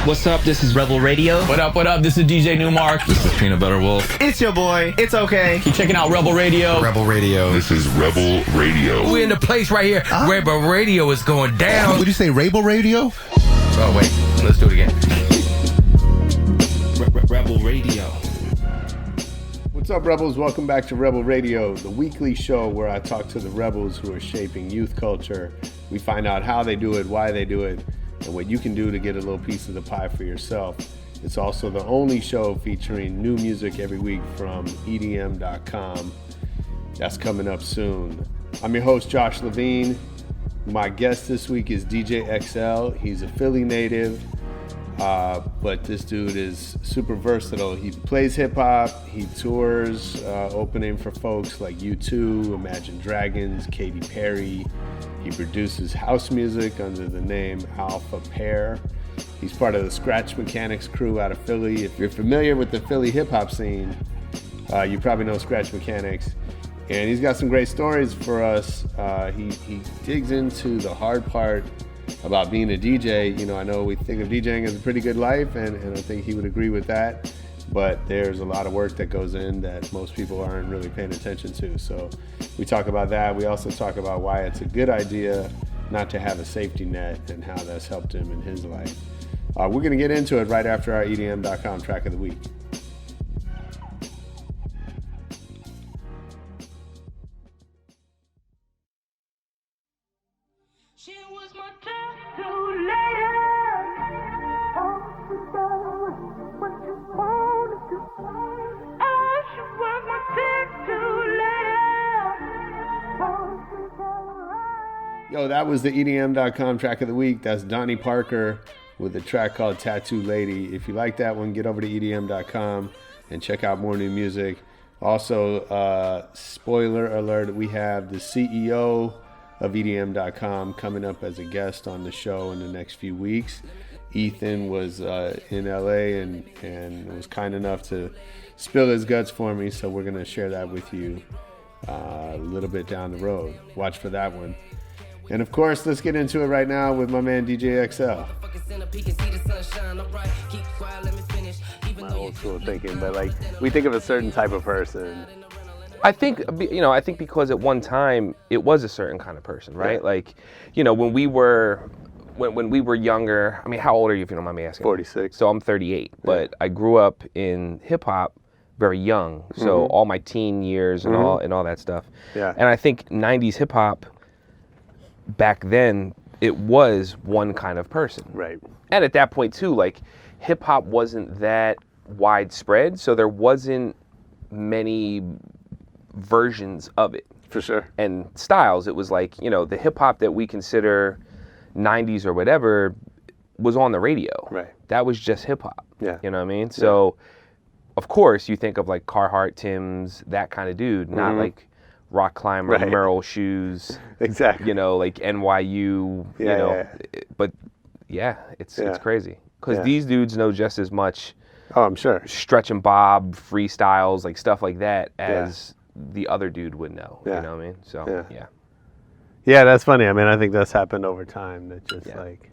What's up? This is Rebel Radio. What up? What up? This is DJ Newmark. This is Peanut Butter Wolf. It's your boy. It's okay. Keep checking out Rebel Radio. Rebel Radio. This is Rebel Radio. We're in the place right here. Rebel Radio is going down. Would you say Rebel Radio? Oh, wait. Let's do it again. Rebel Radio. What's up, Rebels? Welcome back to Rebel Radio, the weekly show where I talk to the rebels who are shaping youth culture. We find out how they do it, why they do it, and what you can do to get a little piece of the pie for yourself. It's also the only show featuring new music every week from EDM.com. That's coming up soon. I'm your host, Josh Levine. My guest this week is DJ XL. He's a Philly native, but this dude is super versatile. He plays hip-hop, he tours, opening for folks like U2, Imagine Dragons, Katy Perry. He produces house music under the name Alpha Pair. He's part of the Scratch Mechanics crew out of Philly. If you're familiar with the Philly hip-hop scene, you probably know Scratch Mechanics. And he's got some great stories for us. He digs into the hard part about being a DJ. You know, I know we think of DJing as a pretty good life, and I think he would agree with that. But there's a lot of work that goes in that most people aren't really paying attention to. So we talk about that. We also talk about why it's a good idea not to have a safety net and how that's helped him in his life. We're going to get into it right after our EDM.com track of the week. She was my tattoo lady. What you wanna do? Oh, she was my tattoo lady. Yo, that was the EDM.com track of the week. That's Donnie Parker with a track called Tattoo Lady. If you like that one, get over to EDM.com and check out more new music. Also, spoiler alert, we have the CEO of EDM.com coming up as a guest on the show in the next few weeks. Ethan was in LA and was kind enough to spill his guts for me, so we're going to share that with you a little bit down the road. Watch for that one. And of course, let's get into it right now with my man DJ XL. My old school thinking, but like we think of a certain type of person. I think because at one time it was a certain kind of person, right? Yeah. Like, when we were younger. I mean, how old are you, if you don't mind me asking? 46. So I'm 38, but I grew up in hip hop very young. So all my teen years and all that stuff. Yeah. And I think 90s hip hop back then, it was one kind of person. Right. And at that point too, like hip hop wasn't that widespread, so there wasn't many versions of it. For sure. And styles. It was like, the hip hop that we consider 90s or whatever was on the radio. Right. That was just hip hop. Yeah. You know what I mean? So, of course, you think of like Carhartt, Tim's, that kind of dude, not like Rock Climber, Merrill shoes. Exactly. Like NYU, But it's crazy. Because these dudes know just as much. Oh, I'm sure. Stretch and Bob, freestyles, like stuff like that as the other dude would know. You know what I mean? So, Yeah, that's funny. I mean, I think that's happened over time, that just like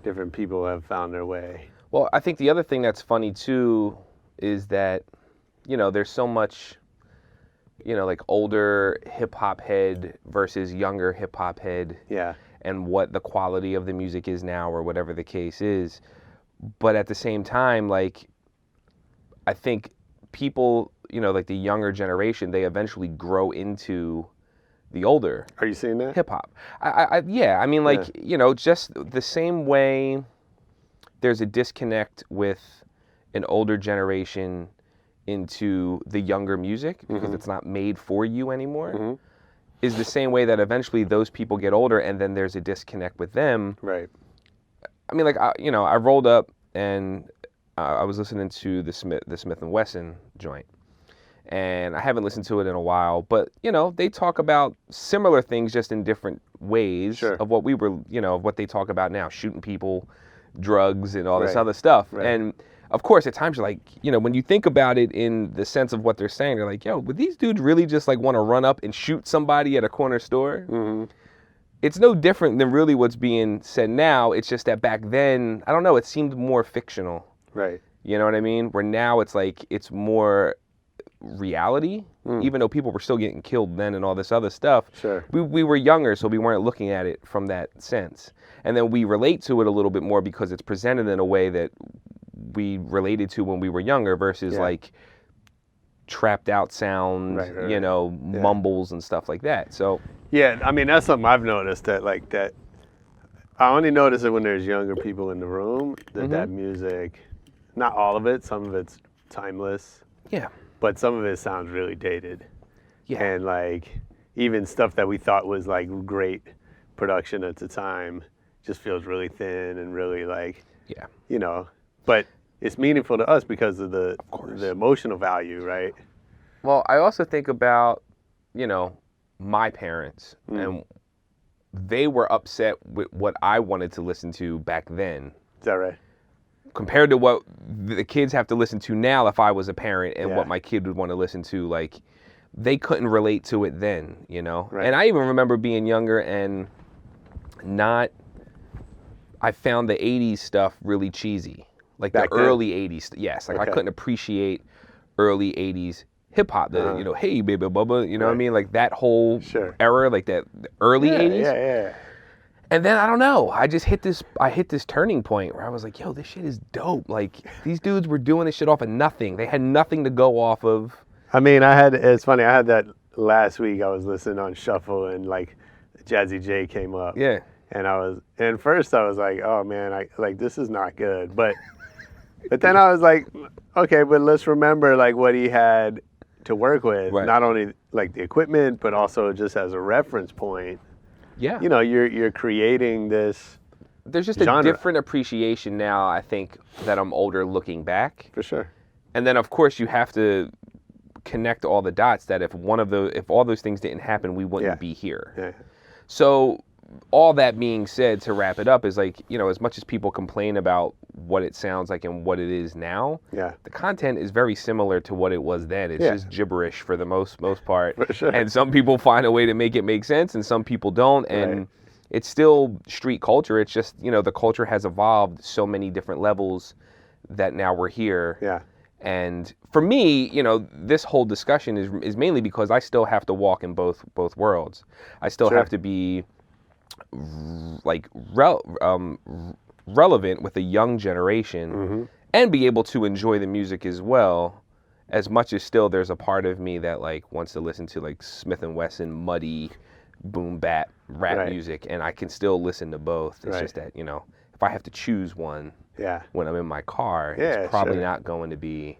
different people have found their way. Well, I think the other thing that's funny too is that, there's so much, like older hip hop head versus younger hip hop head. Yeah. And what the quality of the music is now or whatever the case is. But at the same time, like, I think people, like the younger generation, they eventually grow into the older. Are you seeing that? Hip hop. I mean, like, just the same way there's a disconnect with an older generation into the younger music because it's not made for you anymore, is the same way that eventually those people get older and then there's a disconnect with them. Right. I mean, like, I rolled up and I was listening to the Smith & Wesson joint. And I haven't listened to it in a while, but, they talk about similar things just in different ways of what we were, of what they talk about now, shooting people, drugs, and all this other stuff. Right. And of course, at times you're like, when you think about it in the sense of what they're saying, they're like, yo, would these dudes really just like want to run up and shoot somebody at a corner store? it's no different than really what's being said now. It's just that back then, I don't know, it seemed more fictional. Right. You know what I mean? Where now it's like, it's more reality, even though people were still getting killed then and all this other stuff. Sure. We were younger, so we weren't looking at it from that sense. And then we relate to it a little bit more because it's presented in a way that we related to when we were younger versus like trapped out sound, you know, mumbles and stuff like that. So yeah, I mean, that's something I've noticed that I only notice it when there's younger people in the room that music, not all of it, some of it's timeless. Yeah. But some of it sounds really dated. Yeah. And like even stuff that we thought was like great production at the time just feels really thin and really like, you know, but it's meaningful to us because of the emotional value, right? Well, I also think about, you know, my parents and they were upset with what I wanted to listen to back then. Is that right? Compared to what the kids have to listen to now if I was a parent and what my kid would want to listen to, like, they couldn't relate to it then, you know? Right. And I even remember being younger and I found the 80s stuff really cheesy. Like back the then? early 80s, yes. Like I couldn't appreciate early 80s hip-hop, you know, hey, baby, bubba, you know what I mean? Like that whole era, like that early 80s. Yeah. And then I don't know, I hit this turning point where I was like, yo, this shit is dope. Like these dudes were doing this shit off of nothing. They had nothing to go off of. I mean, it's funny, I had that last week. I was listening on Shuffle and like Jazzy J came up. Yeah. And first I was like, oh man, this is not good. But then I was like, okay, but let's remember like what he had to work with. Right. Not only like the equipment, but also just as a reference point. Yeah. You know, you're creating this. There's just genre. A different appreciation now, I think, that I'm older looking back. For sure. And then of course you have to connect all the dots that if all those things didn't happen, we wouldn't be here. Yeah. So all that being said, to wrap it up, is like, you know, as much as people complain about what it sounds like and what it is now, the content is very similar to what it was then. It's just gibberish for the most part. For sure. And some people find a way to make it make sense and some people don't. And it's still street culture. It's just, you know, the culture has evolved so many different levels that now we're here. Yeah. And for me, you know, this whole discussion is mainly because I still have to walk in both worlds. I still have to be like relevant with a young generation and be able to enjoy the music as well, as much as still there's a part of me that like wants to listen to like Smith & Wesson muddy boom bap rap music, and I can still listen to both. It's just that, you know, if I have to choose one when I'm in my car, it's probably not going to be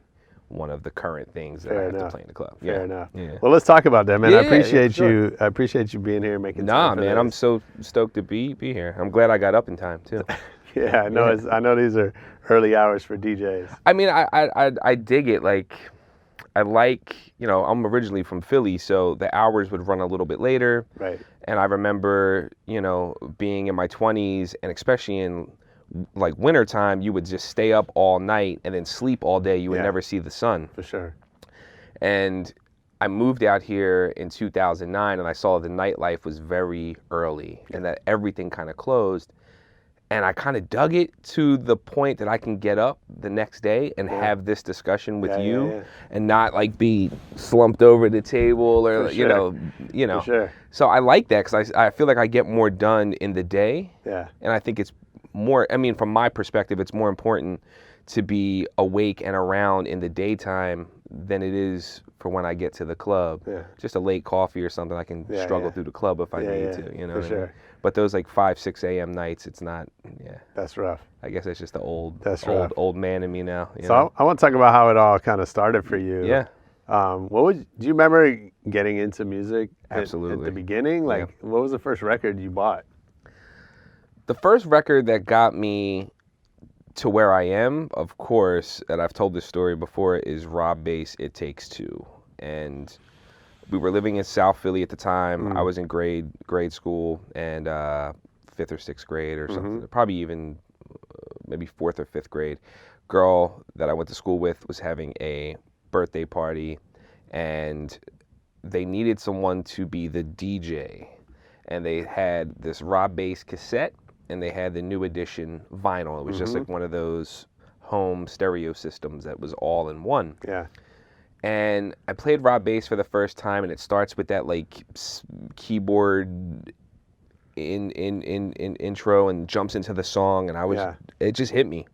one of the current things that I have to play in the club. Fair enough. Yeah. Well, let's talk about that, man. I appreciate you. I appreciate you being here and making time for man, this. I'm so stoked to be here. I'm glad I got up in time too. I know. I know these are early hours for DJs. I mean, I dig it. Like, I like, you know, I'm originally from Philly, so the hours would run a little bit later. Right. And I remember, you know, being in my 20s, and especially in like wintertime, you would just stay up all night and then sleep all day. You would never see the sun. For sure. And I moved out here in 2009 and I saw the nightlife was very early and that everything kind of closed. And I kind of dug it to the point that I can get up the next day and have this discussion with you and not like be slumped over the table or, you know. For sure. So I like that because I feel like I get more done in the day. Yeah. And I think it's more, I mean, from my perspective, it's more important to be awake and around in the daytime than it is for when I get to the club. Yeah. Just a late coffee or something, I can struggle through the club if I need to, you know. For sure. But those like 5, 6 a.m. nights, it's not, That's rough. I guess it's just the old man in me now. So I want to talk about how it all kind of started for you. Yeah. Do you remember getting into music Absolutely. at the beginning? Like, what was the first record you bought? The first record that got me to where I am, of course, and I've told this story before, is Rob Bass' It Takes Two. And we were living in South Philly at the time. I was in grade school and 5th or 6th grade or something, probably even maybe 4th or 5th grade. Girl that I went to school with was having a birthday party and they needed someone to be the DJ. and they had this raw bass cassette, and they had the new edition vinyl. It was just like one of those home stereo systems that was all in one. Yeah. And I played raw bass for the first time, and it starts with that like keyboard in intro and jumps into the song, and it just hit me.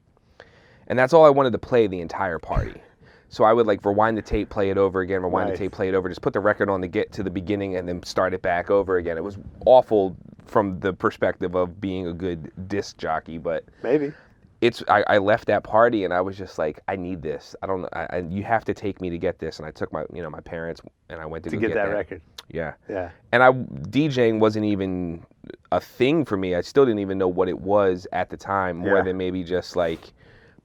And that's all I wanted to play the entire party. So I would like rewind the tape, play it over again, rewind the tape, play it over, just put the record on to get to the beginning and then start it back over again. It was awful from the perspective of being a good disc jockey, but maybe. I left that party and I was just like, I need this. I don't know. You have to take me to get this. And I took my parents and I went to go get that record. Yeah. Yeah. And DJing wasn't even a thing for me. I still didn't even know what it was at the time, more than maybe just like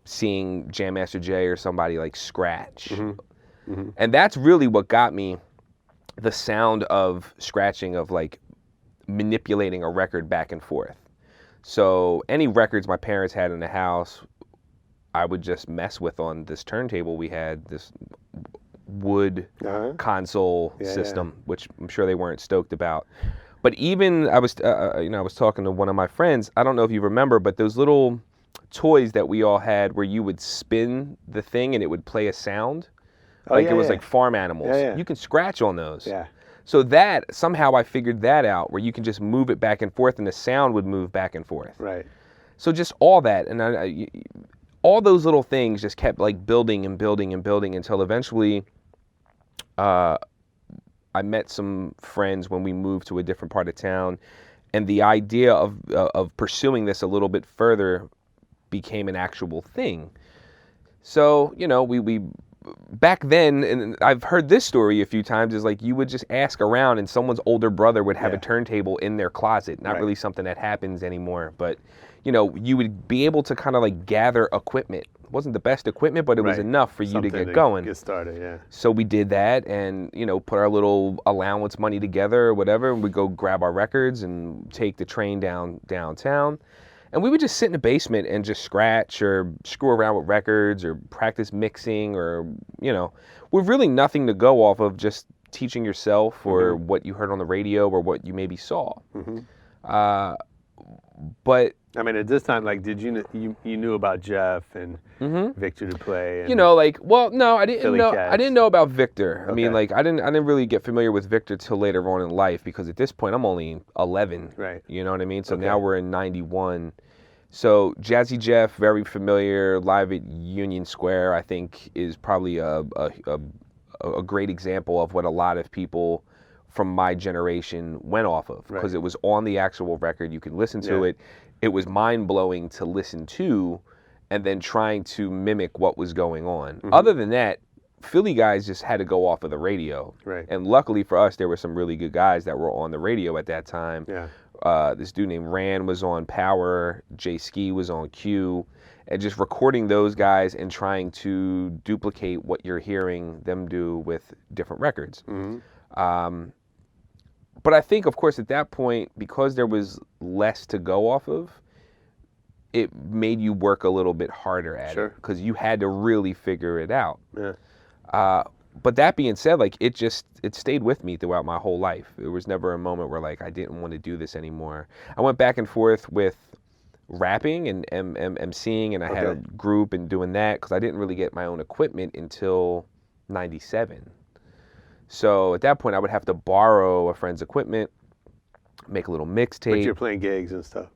seeing Jam Master Jay or somebody like scratch. And that's really what got me the sound of scratching, of like manipulating a record back and forth. So any records my parents had in the house, I would just mess with on this turntable. We had this wood console system, which I'm sure they weren't stoked about. But even I was talking to one of my friends. I don't know if you remember, but those little toys that we all had where you would spin the thing and it would play a sound. It was like farm animals. You can scratch on those. Yeah. So that, somehow I figured that out, where you can just move it back and forth and the sound would move back and forth. Right. So just all that, and all those little things just kept like building and building and building until eventually I met some friends when we moved to a different part of town, and the idea of pursuing this a little bit further became an actual thing. So, we back then, and I've heard this story a few times, is like you would just ask around and someone's older brother would have a turntable in their closet. Not really something that happens anymore, but you would be able to kind of like gather equipment. It wasn't the best equipment, but it was enough for you to get going. Get started, yeah. So we did that and, put our little allowance money together or whatever, and we'd go grab our records and take the train downtown. And we would just sit in the basement and just scratch or screw around with records or practice mixing or, with really nothing to go off of, just teaching yourself or what you heard on the radio or what you maybe saw. But I mean, at this time, like, did you knew about Jeff and Victor to play? And no, I didn't Philly know. Cats. I didn't know about Victor. I mean, Okay. I didn't really get familiar with Victor till later on in life, because at this point I'm only 11. Right. You know what I mean? So now we're in '91. So Jazzy Jeff, very familiar, live at Union Square, I think is probably a great example of what a lot of people from my generation went off of, because it was on the actual record. You could listen to it. It was mind-blowing to listen to and then trying to mimic what was going on. Other than that, Philly guys just had to go off of the radio. Right. And luckily for us, there were some really good guys that were on the radio at that time. Yeah. This dude named Rand was on Power, Jay Ski was on Q, and just recording those guys and trying to duplicate what you're hearing them do with different records. But I think, of course, at that point, because there was less to go off of, it made you work a little bit harder at it, because you had to really figure it out. Yeah. But that being said, like, it stayed with me throughout my whole life. There was never a moment where like I didn't want to do this anymore. I went back and forth with rapping and emceeing, and I had a group and doing that, because I didn't really get my own equipment until '97. So at that point, I would have to borrow a friend's equipment, make a little mixtape. But you're playing gigs and stuff.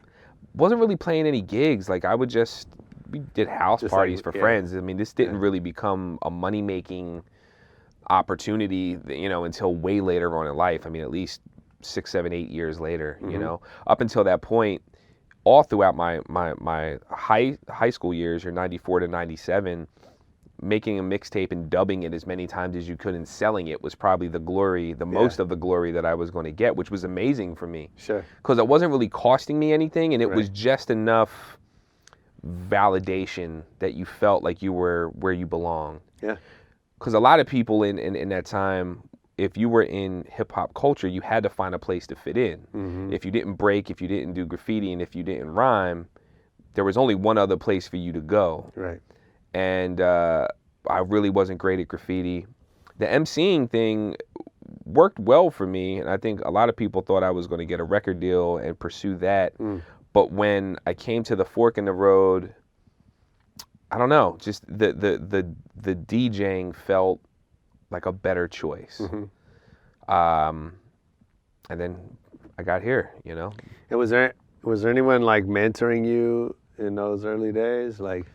Wasn't really playing any gigs. Like we did house parties for friends. I mean, this didn't really become a money-making opportunity, until way later on in life. I mean, at least 6, 7, 8 years later, Up until that point, all throughout my high school years, your 94 to 97, making a mixtape and dubbing it as many times as you could and selling it was probably most of the glory that I was going to get, which was amazing for me. Sure. Because it wasn't really costing me anything, and it was just enough validation that you felt like you were where you belong. Yeah. Because a lot of people in that time, if you were in hip-hop culture, you had to find a place to fit in. If you didn't break, if you didn't do graffiti, and if you didn't rhyme, there was only one other place for you to go. Right. And I really wasn't great at graffiti. The emceeing thing worked well for me, and I think a lot of people thought I was going to get a record deal and pursue that. But when I came to the fork in the road, I don't know, just the DJing felt like a better choice. And then I got here, you know. And was there anyone like mentoring you in those early days? Like,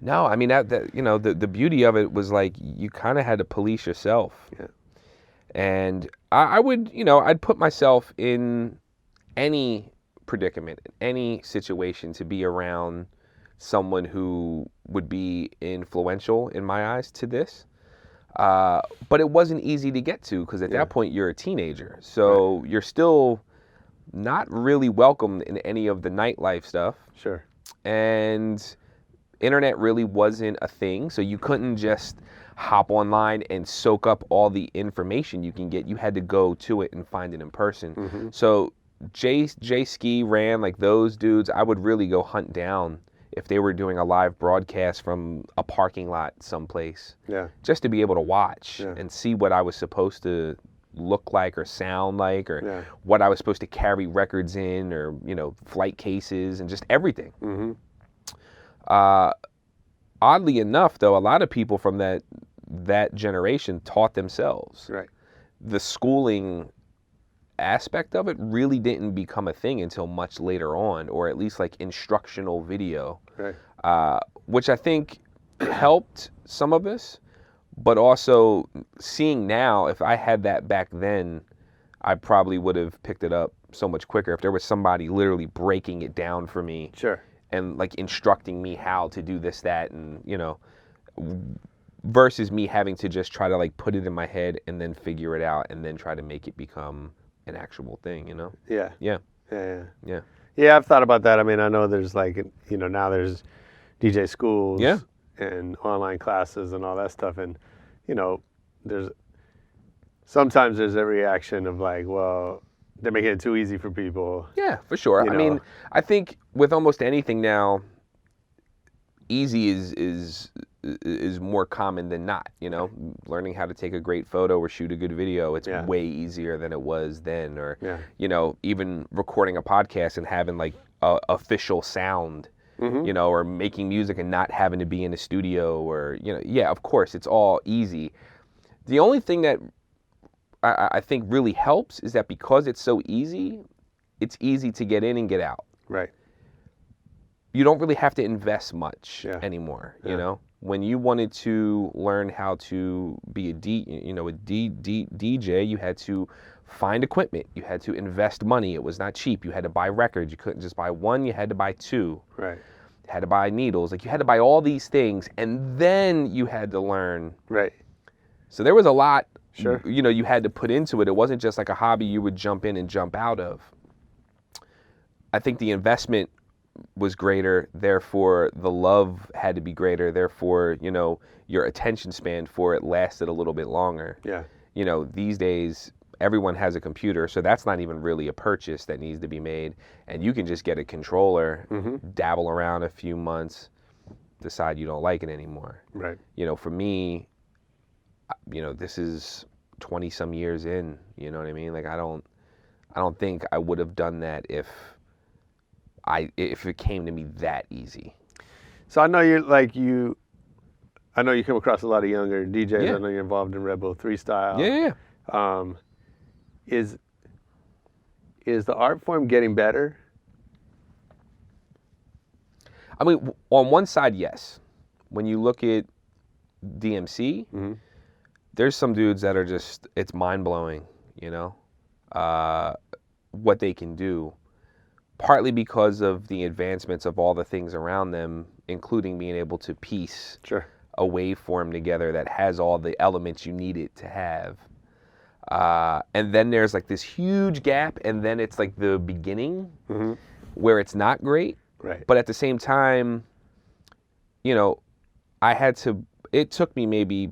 no, I mean that you know, the beauty of it was like you kind of had to police yourself. Yeah. And I would, you know, I'd put myself in any predicament, any situation to be around someone who would be influential in my eyes to this. But it wasn't easy to get to because at that point you're a teenager. So you're still not really welcome in any of the nightlife stuff. Sure. And internet really wasn't a thing. So you couldn't just hop online and soak up all the information you can get. You had to go to it and find it in person. So Jay Ski ran, like those dudes, I would really go hunt down if they were doing a live broadcast from a parking lot someplace. Yeah. Just to be able to watch and see what I was supposed to look like or sound like or what I was supposed to carry records in or, you know, flight cases and just everything. Oddly enough, though, a lot of people from that generation taught themselves. Right. The schooling aspect of it really didn't become a thing until much later on, or at least like instructional video, which I think helped some of us, but also seeing now, if I had that back then, I probably would have picked it up so much quicker if there was somebody literally breaking it down for me. Sure. And like instructing me how to do this, that, and, you know, versus me having to just try to like put it in my head and then figure it out and then try to make it become an actual thing, you know? Yeah. Yeah. Yeah. Yeah, I've thought about that. I mean, I know there's like, you know, now there's DJ schools and online classes and all that stuff. And, you know, sometimes there's a reaction of like, well, they're making it too easy for people. Yeah, for sure. You I know. mean, I think with almost anything now, easy is more common than not, you know? Learning how to take a great photo or shoot a good video, it's way easier than it was then. Or, you know, even recording a podcast and having like official sound, you know, or making music and not having to be in a studio or, you know, yeah, of course, it's all easy. The only thing that I think really helps is that because it's so easy, it's easy to get in and get out. Right. You don't really have to invest much anymore, you know? When you wanted to learn how to be a DJ, you had to find equipment. You had to invest money. It was not cheap. You had to buy records. You couldn't just buy one. You had to buy two. Right. You had to buy needles. Like, you had to buy all these things, and then you had to learn. Right. So there was a lot, Sure. you know, you had to put into it. It wasn't just like a hobby you would jump in and jump out of. I think the investment was greater, therefore the love had to be greater, therefore, you know, your attention span for it lasted a little bit longer. Yeah. You know, these days everyone has a computer, so that's not even really a purchase that needs to be made, and you can just get a controller, dabble around a few months, decide you don't like it anymore. Right. You know, for me, you know, this is 20 some years in, you know what I mean? Like, I don't think I would have done that if it came to me that easy. So I know I know you come across a lot of younger DJs. I know you're involved in Rebel 3 Style. Yeah. Is the art form getting better? I mean, on one side, yes. When you look at DMC, there's some dudes that are just, it's mind-blowing, you know, what they can do. Partly because of the advancements of all the things around them, including being able to piece a waveform together that has all the elements you need it to have. And then there's like this huge gap, and then it's like the beginning where it's not great. Right. But at the same time, you know, it took me maybe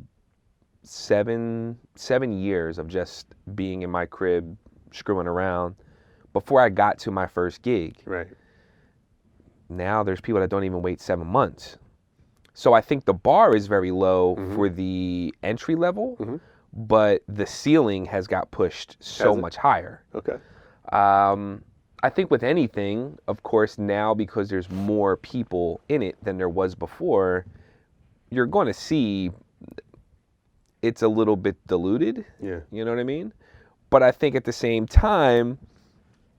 seven years of just being in my crib, screwing around, before I got to my first gig. Right. Now there's people that don't even wait 7 months. So I think the bar is very low for the entry level, but the ceiling has got pushed so Has it? much higher. Okay. I think with anything, of course, now because there's more people in it than there was before, you're going to see it's a little bit diluted. Yeah. You know what I mean? But I think at the same time,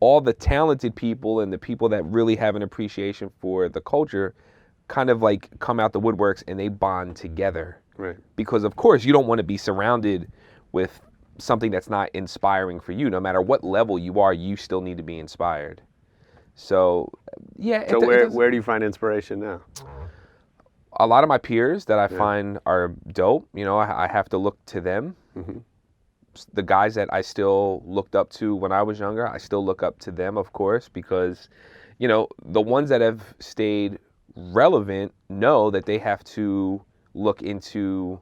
all the talented people and the people that really have an appreciation for the culture kind of like come out the woodworks and they bond together. Right. Because of course you don't want to be surrounded with something that's not inspiring for you. No matter what level you are, you still need to be inspired. So yeah. So where do you find inspiration now? A lot of my peers that I find are dope. You know, I have to look to them. Mm-hmm. The guys that I still looked up to when I was younger, I still look up to them, of course, because, you know, the ones that have stayed relevant know that they have to look into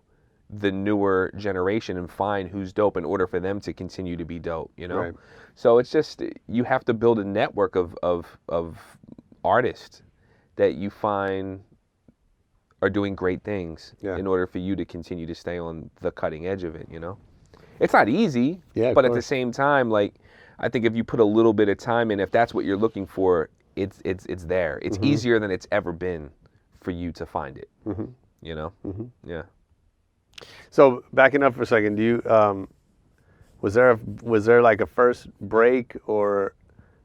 the newer generation and find who's dope in order for them to continue to be dope, you know? Right. So it's just, you have to build a network of artists that you find are doing great things in order for you to continue to stay on the cutting edge of it, you know? It's not easy, but at the same time, like, I think if you put a little bit of time in, if that's what you're looking for, it's there. It's easier than it's ever been for you to find it, you know? Yeah. So backing up for a second, do you was there like a first break or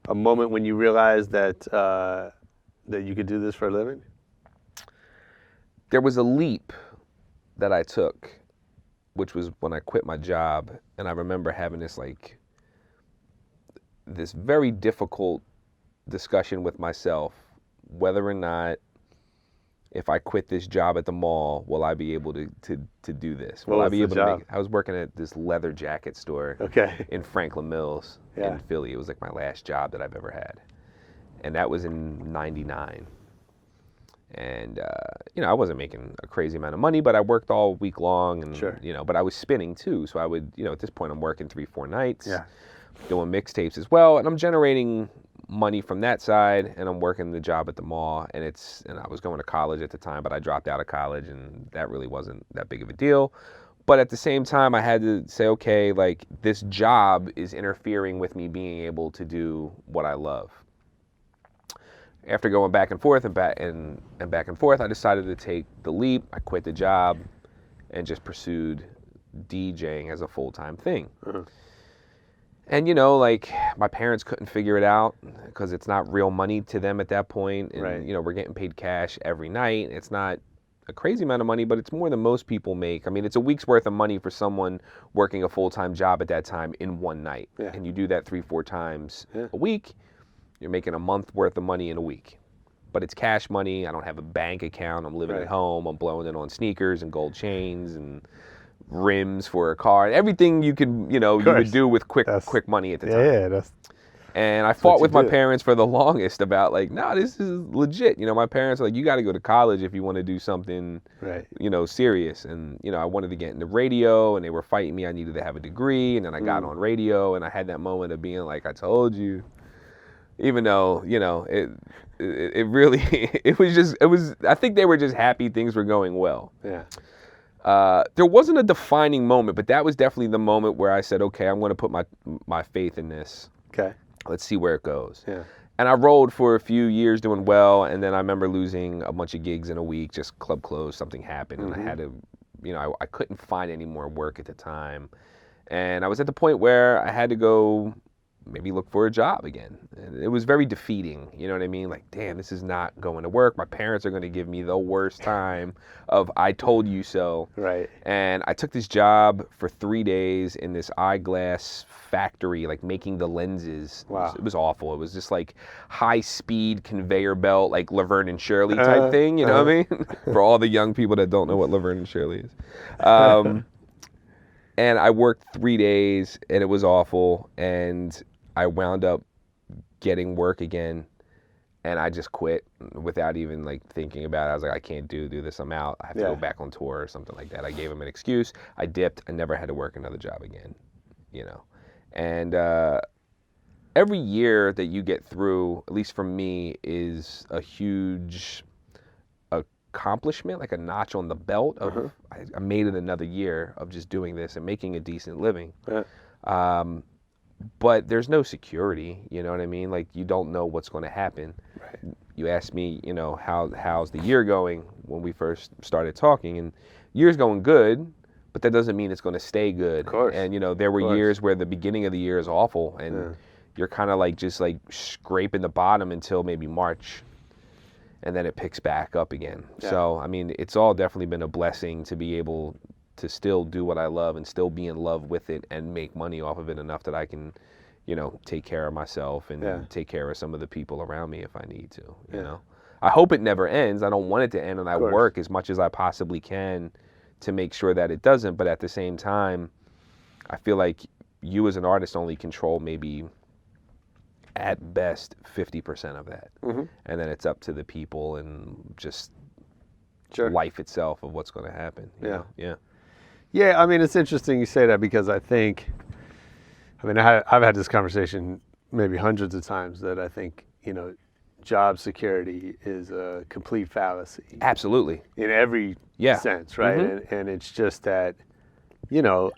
a moment when you realized that that you could do this for a living? There was a leap that I took, which was when I quit my job, and I remember having this very difficult discussion with myself, whether or not if I quit this job at the mall, will I be able to do this? Will I be able to make it? I was working at this leather jacket store in Franklin Mills in Philly. It was like my last job that I've ever had. And that was in '99. And, you know, I wasn't making a crazy amount of money, but I worked all week long and, you know, but I was spinning too. So I would, you know, at this point I'm working 3-4 nights, doing mixtapes as well. And I'm generating money from that side and I'm working the job at the mall and I was going to college at the time, but I dropped out of college and that really wasn't that big of a deal. But at the same time, I had to say, okay, like this job is interfering with me being able to do what I love. After going back and forth and back and forth, I decided to take the leap. I quit the job and just pursued DJing as a full-time thing. And, you know, like my parents couldn't figure it out because it's not real money to them at that point. And, you know, we're getting paid cash every night. It's not a crazy amount of money, but it's more than most people make. I mean, it's a week's worth of money for someone working a full-time job at that time in one night. And you do that 3-4 times a week. You're making a month worth of money in a week. But it's cash money. I don't have a bank account. I'm living at home. I'm blowing it on sneakers and gold chains and rims for a car. Everything you could, you know, you would do with quick money at the time. And I fought with my parents for the longest about like, no, this is legit. You know, my parents are like, you got to go to college if you want to do something, you know, serious. And, you know, I wanted to get into radio and they were fighting me. I needed to have a degree. And then I got on radio and I had that moment of being like, I told you. Even though, you know, it really, I think they were just happy things were going well. There wasn't a defining moment, but that was definitely the moment where I said, okay, I'm going to put my faith in this. Let's see where it goes. And I rolled for a few years doing well, and then I remember losing a bunch of gigs in a week, just club closed, something happened, and I had to, you know, I couldn't find any more work at the time. And I was at the point where I had to go maybe look for a job again. And it was very defeating, you know what I mean? Like, damn, this is not going to work. My parents are going to give me the worst time of I told you so. And I took this job for 3 days in this eyeglass factory, like making the lenses. It was awful. It was just like high speed conveyor belt, like Laverne and Shirley type thing, you know what I mean? For all the young people that don't know what Laverne and Shirley is. And I worked 3 days and it was awful. And I wound up getting work again and I just quit without even like thinking about it. I was like, I can't do this. I'm out. I have to go back on tour or something like that. I gave him an excuse. I dipped. I never had to work another job again, you know. And every year that you get through, at least for me, is a huge accomplishment, like a notch on the belt of I made it another year of just doing this and making a decent living. But there's no security, you know what I mean? Like, you don't know what's going to happen. Right. You asked me, you know, how's the year going when we first started talking, and year's going good, but that doesn't mean it's going to stay good. Of course. And, you know, there were years where the beginning of the year is awful, and you're kind of like just like scraping the bottom until maybe March, and then it picks back up again. Yeah. So, I mean, it's all definitely been a blessing to be able to still do what I love and still be in love with it and make money off of it enough that I can, you know, take care of myself and take care of some of the people around me if I need to, you know. I hope it never ends. I don't want it to end, and I work as much as I possibly can to make sure that it doesn't. But at the same time, I feel like you as an artist only control maybe at best 50% of that. And then it's up to the people and just life itself of what's going to happen. You know? Yeah, I mean, it's interesting you say that, because I think, I mean, I've had this conversation maybe hundreds of times that I think, you know, job security is a complete fallacy. Absolutely. In every sense, right? And it's just that, you know,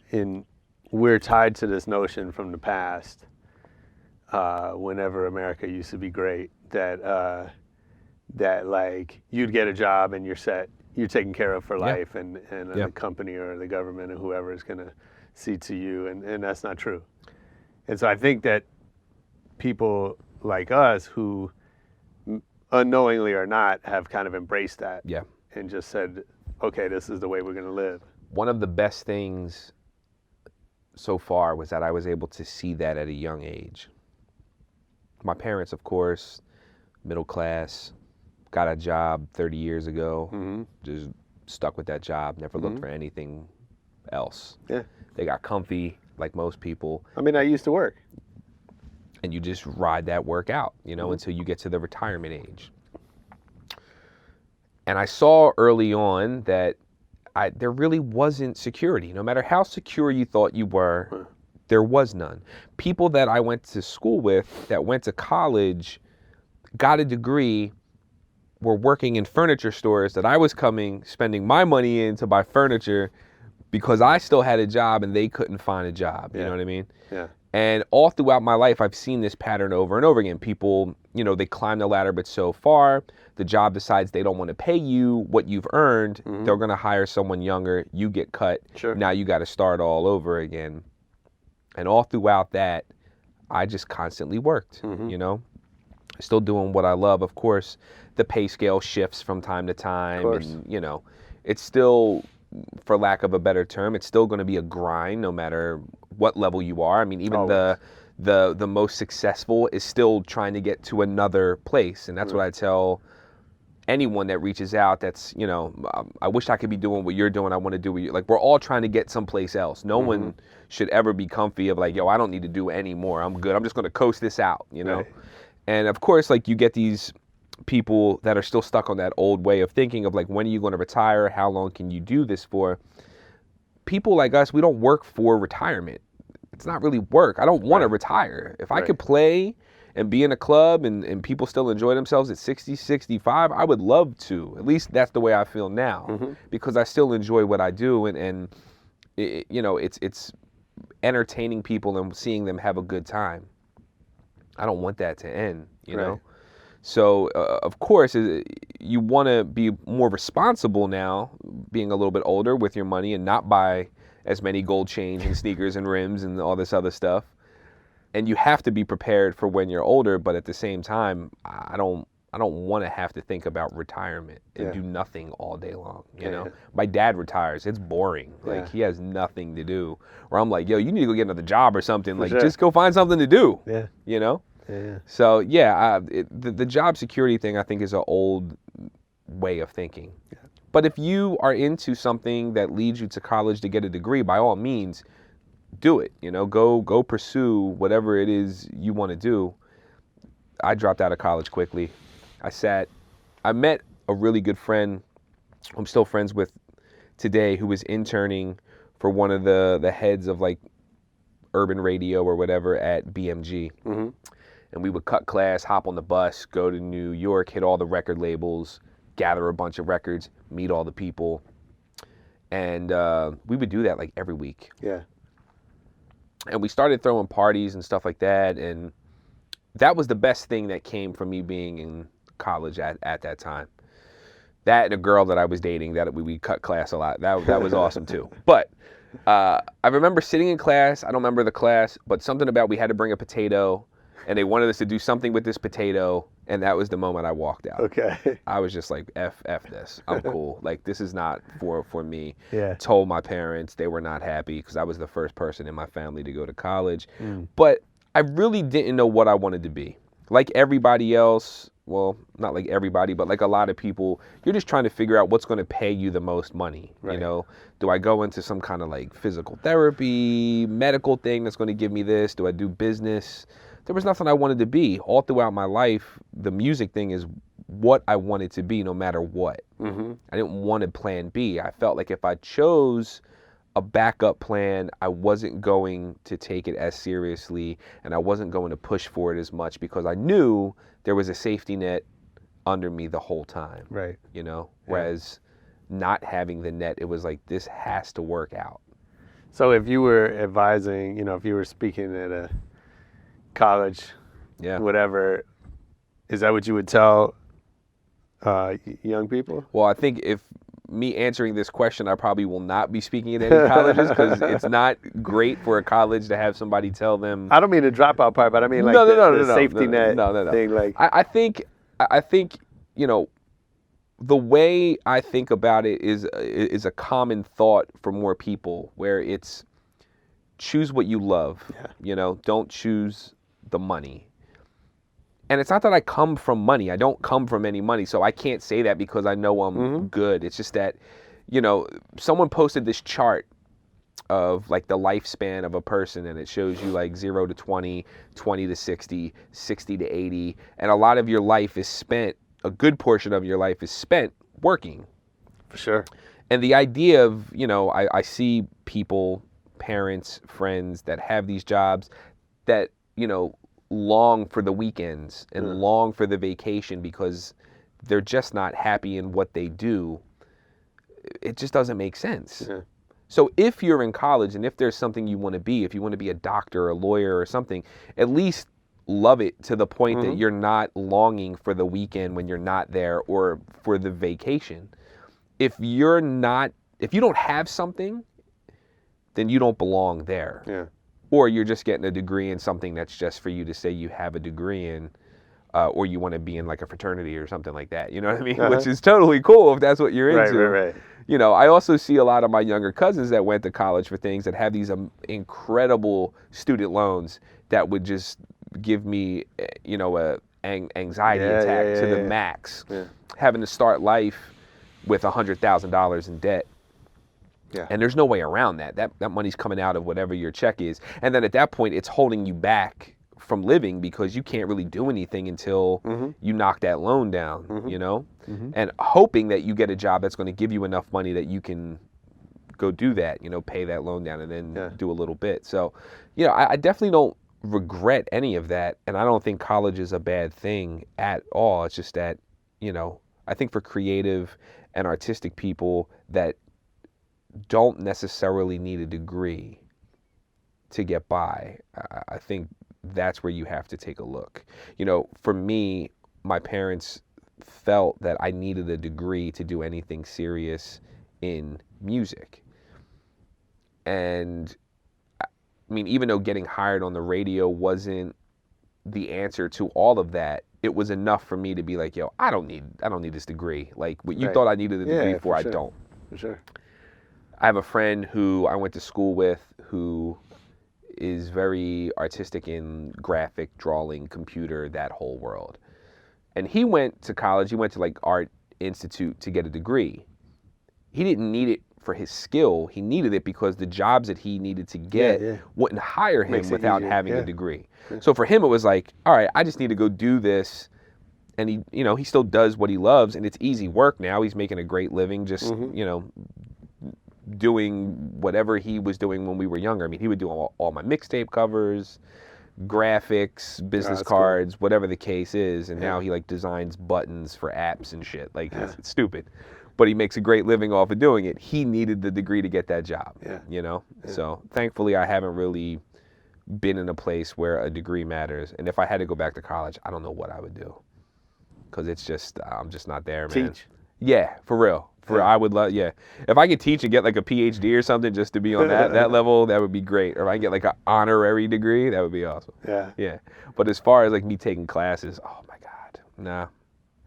we're tied to this notion from the past, whenever America used to be great, that like you'd get a job and you're set. You're taken care of for life, and the company or the government or whoever is going to see to you, and that's not true. And so I think that people like us who unknowingly or not have kind of embraced that and just said, okay, this is the way we're going to live. One of the best things so far was that I was able to see that at a young age. My parents, of course, middle class, got a job 30 years ago, just stuck with that job, never looked for anything else. Yeah. They got comfy, like most people. I mean, I used to work. And you just ride that work out, you know, until you get to the retirement age. And I saw early on that there really wasn't security. No matter how secure you thought you were, there was none. People that I went to school with, that went to college, got a degree, were working in furniture stores that I was spending my money in to buy furniture because I still had a job and they couldn't find a job. You know what I mean? Yeah. And all throughout my life, I've seen this pattern over and over again. People, you know, they climb the ladder, but so far, the job decides they don't want to pay you what you've earned. They're going to hire someone younger. You get cut. Now you got to start all over again. And all throughout that, I just constantly worked, you know, still doing what I love. Of course, the pay scale shifts from time to time. And, you know, it's still, for lack of a better term, it's still going to be a grind no matter what level you are. I mean, even the most successful is still trying to get to another place. And that's what I tell anyone that reaches out that's, you know, I wish I could be doing what you're doing. I want to do what you, like, we're all trying to get someplace else. No one should ever be comfy of like, yo, I don't need to do any more. I'm good. I'm just going to coast this out, you know? And of course, like, you get these people that are still stuck on that old way of thinking of like, when are you going to retire? How long can you do this for? People like us, we don't work for retirement. It's not really work. I don't want to retire. If I could play and be in a club and people still enjoy themselves at 60, 65, I would love to. At least that's the way I feel now, because I still enjoy what I do, and it, you know, it's entertaining people and seeing them have a good time. I don't want that to end, you know? So, of course, you want to be more responsible now, being a little bit older with your money and not buy as many gold chains and sneakers and rims and all this other stuff. And you have to be prepared for when you're older, but at the same time, I don't want to have to think about retirement and do nothing all day long, you know? My dad retires. It's boring. Like, he has nothing to do. Where I'm like, yo, you need to go get another job or something. Like, just go find something to do, you know? So, the job security thing, I think, is an old way of thinking. But if you are into something that leads you to college to get a degree, by all means, do it. You know, go pursue whatever it is you want to do. I dropped out of college quickly. I met a really good friend I'm still friends with today who was interning for one of the heads of like urban radio or whatever at BMG. And we would cut class, hop on the bus, go to New York, hit all the record labels, gather a bunch of records, meet all the people. And we would do that like every week. Yeah. And we started throwing parties and stuff like that. And that was the best thing that came from me being in college at that time. That and a girl that I was dating, that we cut class a lot. That was awesome too. But I remember sitting in class. I don't remember the class, but something about we had to bring a potato, and they wanted us to do something with this potato, and that was the moment I walked out. Okay. I was just like, F this. I'm cool. Like, this is not for me. Yeah. Told my parents. They were not happy because I was the first person in my family to go to college. But I really didn't know what I wanted to be. Like everybody else, well, not like everybody, but like a lot of people, you're just trying to figure out what's going to pay you the most money. Right. You know, do I go into some kind of like physical therapy, medical thing that's going to give me this? Do I do business? There was nothing I wanted to be. All throughout my life, the music thing is what I wanted to be no matter what. Mm-hmm. I didn't want a plan B. I felt like if I chose a backup plan, I wasn't going to take it as seriously, and I wasn't going to push for it as much because I knew there was a safety net under me the whole time. Right. You know, Yeah. whereas not having the net, it was like, this has to work out. So if you were advising, you know, if you were speaking at a college, Yeah. whatever, is that what you would tell young people? Well, I think if me answering this question, I probably will not be speaking at any colleges because it's not great for a college to have somebody tell them. I don't mean the dropout part, but I mean like the safety net thing. Like, I think, you know, the way I think about it is a common thought for more people, where it's choose what you love. Yeah. You know, don't choose the money. And it's not that I come from money. I don't come from any money, so I can't say that because I know I'm good. It's just that, you know, someone posted this chart of like the lifespan of a person, and it shows you like 0 to 20, 20 to 60, 60 to 80, and a lot of your life is spent, a good portion of your life is spent working. for sure. And the idea of, you know, I see people, parents, friends that have these jobs that, you know, long for the weekends and long for the vacation because they're just not happy in what they do. It just doesn't make sense. Yeah. So if you're in college and if there's something you want to be, if you want to be a doctor or a lawyer or something, at least love it to the point that you're not longing for the weekend when you're not there or for the vacation. If you don't have something, then you don't belong there. Yeah. Or you're just getting a degree in something that's just for you to say you have a degree in, or you want to be in like a fraternity or something like that. You know what I mean? Which is totally cool if that's what you're into. Right. You know, I also see a lot of my younger cousins that went to college for things that have these incredible student loans that would just give me, you know, a anxiety attack to the max. Yeah. Having to start life with $100,000 in debt. Yeah. And there's no way around that. That money's coming out of whatever your check is. And then at that point, it's holding you back from living because you can't really do anything until you knock that loan down, you know? And hoping that you get a job that's going to give you enough money that you can go do that, you know, pay that loan down and then do a little bit. So, you know, I definitely don't regret any of that. And I don't think college is a bad thing at all. It's just that, you know, I think for creative and artistic people that don't necessarily need a degree to get by, I think that's where you have to take a look. You know, for me, my parents felt that I needed a degree to do anything serious in music. And I mean, even though getting hired on the radio wasn't the answer to all of that, it was enough for me to be like, yo, I don't need this degree. Like what you thought I needed a degree for, I don't. For sure. I have a friend who I went to school with who is very artistic in graphic, drawing, computer, that whole world. And he went to college, he went to like Art Institute to get a degree. He didn't need it for his skill, he needed it because the jobs that he needed to get wouldn't hire him without having a degree. So for him it was like, all right, I just need to go do this. And he, you know, he still does what he loves and it's easy work now. He's making a great living just, you know, doing whatever he was doing when we were younger. I mean, he would do all my mixtape covers, graphics, business that's cards, whatever the case is, and now he like designs buttons for apps and shit. Like it's stupid, but he makes a great living off of doing it. He needed the degree to get that job. You know. So thankfully, I haven't really been in a place where a degree matters. And if I had to go back to college, I don't know what I would do, because it's just I'm just not there, man. Teach. Yeah, for real. I would love, if I could teach and get like a PhD or something just to be on that level, that would be great. Or if I can get like an honorary degree, that would be awesome. Yeah. But as far as like me taking classes, oh my God, nah.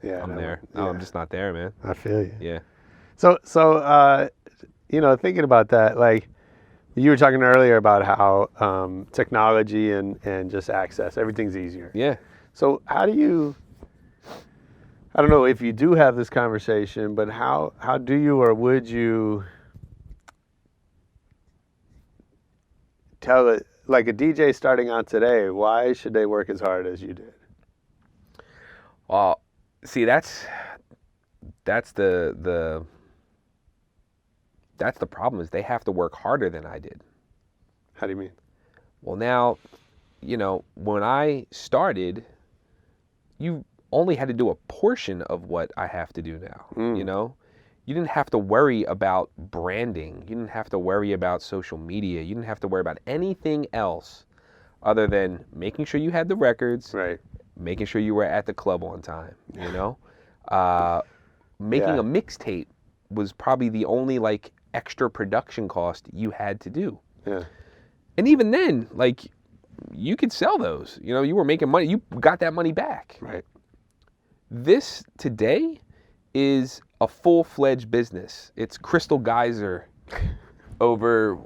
I'm there. No, I'm just not there, man. I feel you. Yeah. So you know, thinking about that, like you were talking earlier about how technology and just access, everything's easier. Yeah. So how do you, I don't know if you do have this conversation, but how do you or would you tell it, like a DJ starting out today, why should they work as hard as you did? Well, see, that's the problem, is they have to work harder than I did. How do you mean? Well, now, you know, when I started, you only had to do a portion of what I have to do now. You know, you didn't have to worry about branding. You didn't have to worry about social media. You didn't have to worry about anything else other than making sure you had the records, Right. making sure you were at the club on time, you know? Making a mixtape was probably the only like extra production cost you had to do. Yeah. And even then, like, you could sell those. You know, you were making money. You got that money back. Right. This today is a full-fledged business. It's Crystal Geyser over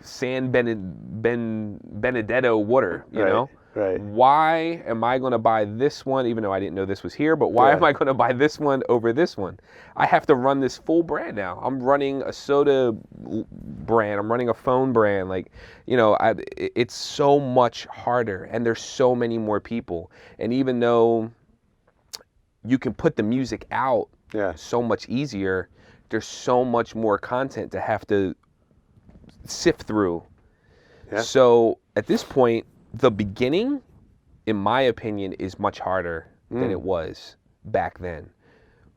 San Benedetto water, you know? Right. Why am I going to buy this one, even though I didn't know this was here, but why am I going to buy this one over this one? I have to run this full brand now. I'm running a soda brand. I'm running a phone brand. Like, you know, it's so much harder, and there's so many more people. And even though you can put the music out so much easier, there's so much more content to have to sift through. Yeah. So at this point, the beginning, in my opinion, is much harder than it was back then.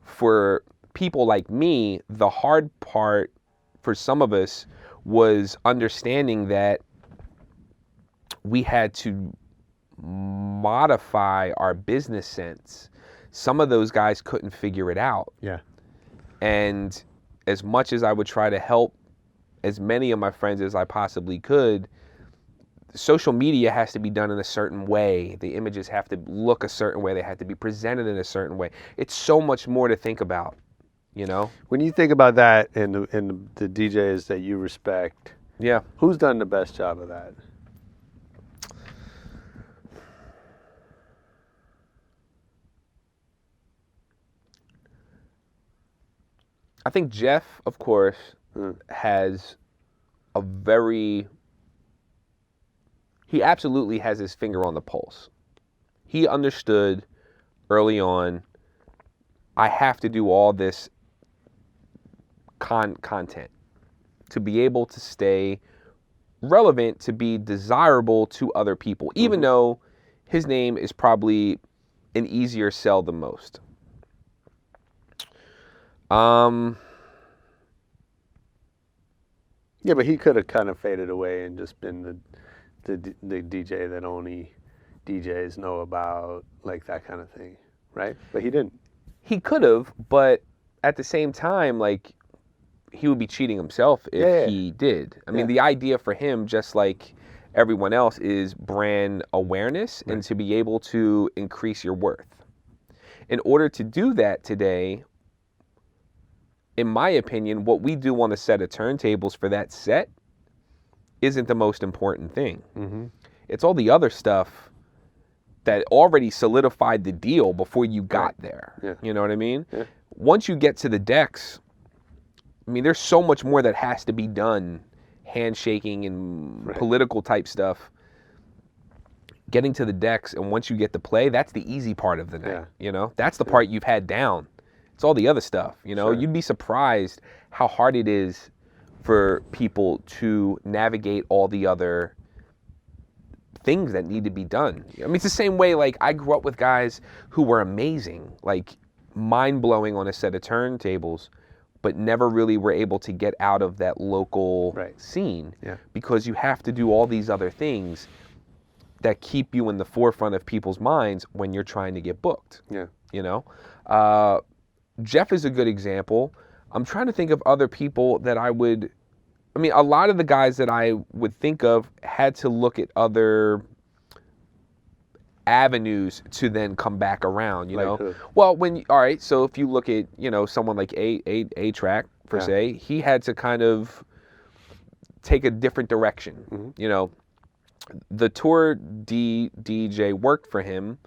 For people like me, the hard part for some of us was understanding that we had to modify our business sense. Some of those guys couldn't figure it out. Yeah. And as much as I would try to help as many of my friends as I possibly could, social media has to be done in a certain way. The images have to look a certain way. They have to be presented in a certain way. It's so much more to think about, you know? When you think about that and the DJs that you respect, who's done the best job of that? I think Jeff, of course, has a he absolutely has his finger on the pulse. He understood early on, I have to do all this content to be able to stay relevant, to be desirable to other people, even though his name is probably an easier sell than most. Yeah, but he could have kind of faded away and just been the DJ that only DJs know about, like that kind of thing, right? But he didn't. He could have, but at the same time, like, he would be cheating himself if he did. I mean, the idea for him, just like everyone else, is brand awareness and to be able to increase your worth. In order to do that today, in my opinion, what we do on a set of turntables for that set isn't the most important thing. It's all the other stuff that already solidified the deal before you got there. You know what I mean? Once you get to the decks, I mean, there's so much more that has to be done, handshaking and political type stuff. Getting to the decks, and once you get to play, that's the easy part of the night. You know, that's the part you've had down. It's all the other stuff, you know? You'd be surprised how hard it is for people to navigate all the other things that need to be done. I mean, it's the same way, like, I grew up with guys who were amazing, like, mind-blowing on a set of turntables, but never really were able to get out of that local scene because you have to do all these other things that keep you in the forefront of people's minds when you're trying to get booked. Yeah. You know? Jeff is a good example. I'm trying to think of other people that I mean, a lot of the guys that I would think of had to look at other avenues to then come back around, you know? Who? Well, all right, so if you look at, you know, someone like A-Track, per se, he had to kind of take a different direction, you know? The tour DJ worked for him,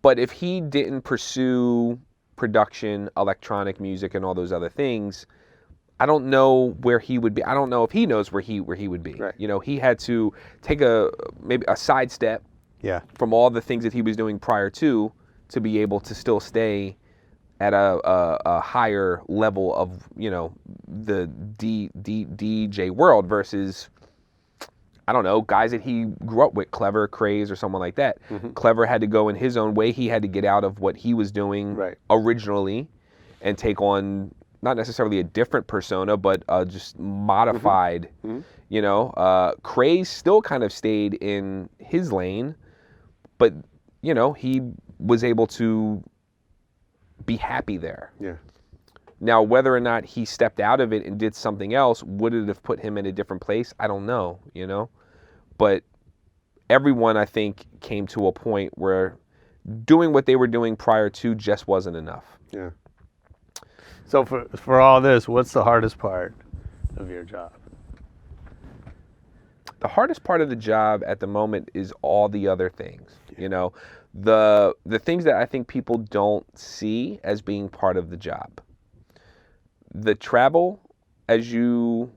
but if he didn't pursue production, electronic music, and all those other things, I don't know where he would be. I don't know if he knows where he would be. Right. You know, he had to take maybe a sidestep from all the things that he was doing prior to be able to still stay at a higher level of, you know, the DJ world versus, I don't know, guys that he grew up with, Clever, Craze, or someone like that. Clever had to go in his own way. He had to get out of what he was doing originally and take on not necessarily a different persona, but just modified, you know. Craze still kind of stayed in his lane, but, you know, he was able to be happy there. Yeah. Now, whether or not he stepped out of it and did something else, would it have put him in a different place? I don't know, you know? But everyone, I think, came to a point where doing what they were doing prior to just wasn't enough. Yeah. So for all this, what's the hardest part of your job? The hardest part of the job at the moment is all the other things, you know? The things that I think people don't see as being part of the job. The travel, as you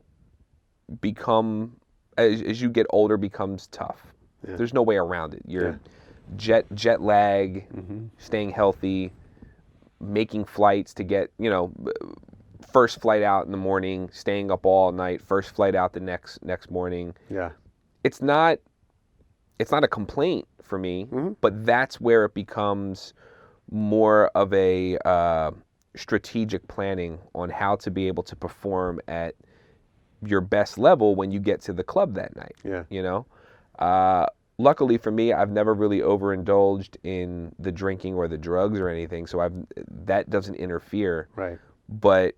become, as you get older, becomes tough. Yeah. There's no way around it. You're jet lag, staying healthy, making flights to get, you know, first flight out in the morning, staying up all night, first flight out the next morning. Yeah. It's not a complaint for me, but that's where it becomes more of a strategic planning on how to be able to perform at your best level when you get to the club that night. Yeah. You know? Luckily for me, I've never really overindulged in the drinking or the drugs or anything, so that doesn't interfere. Right. But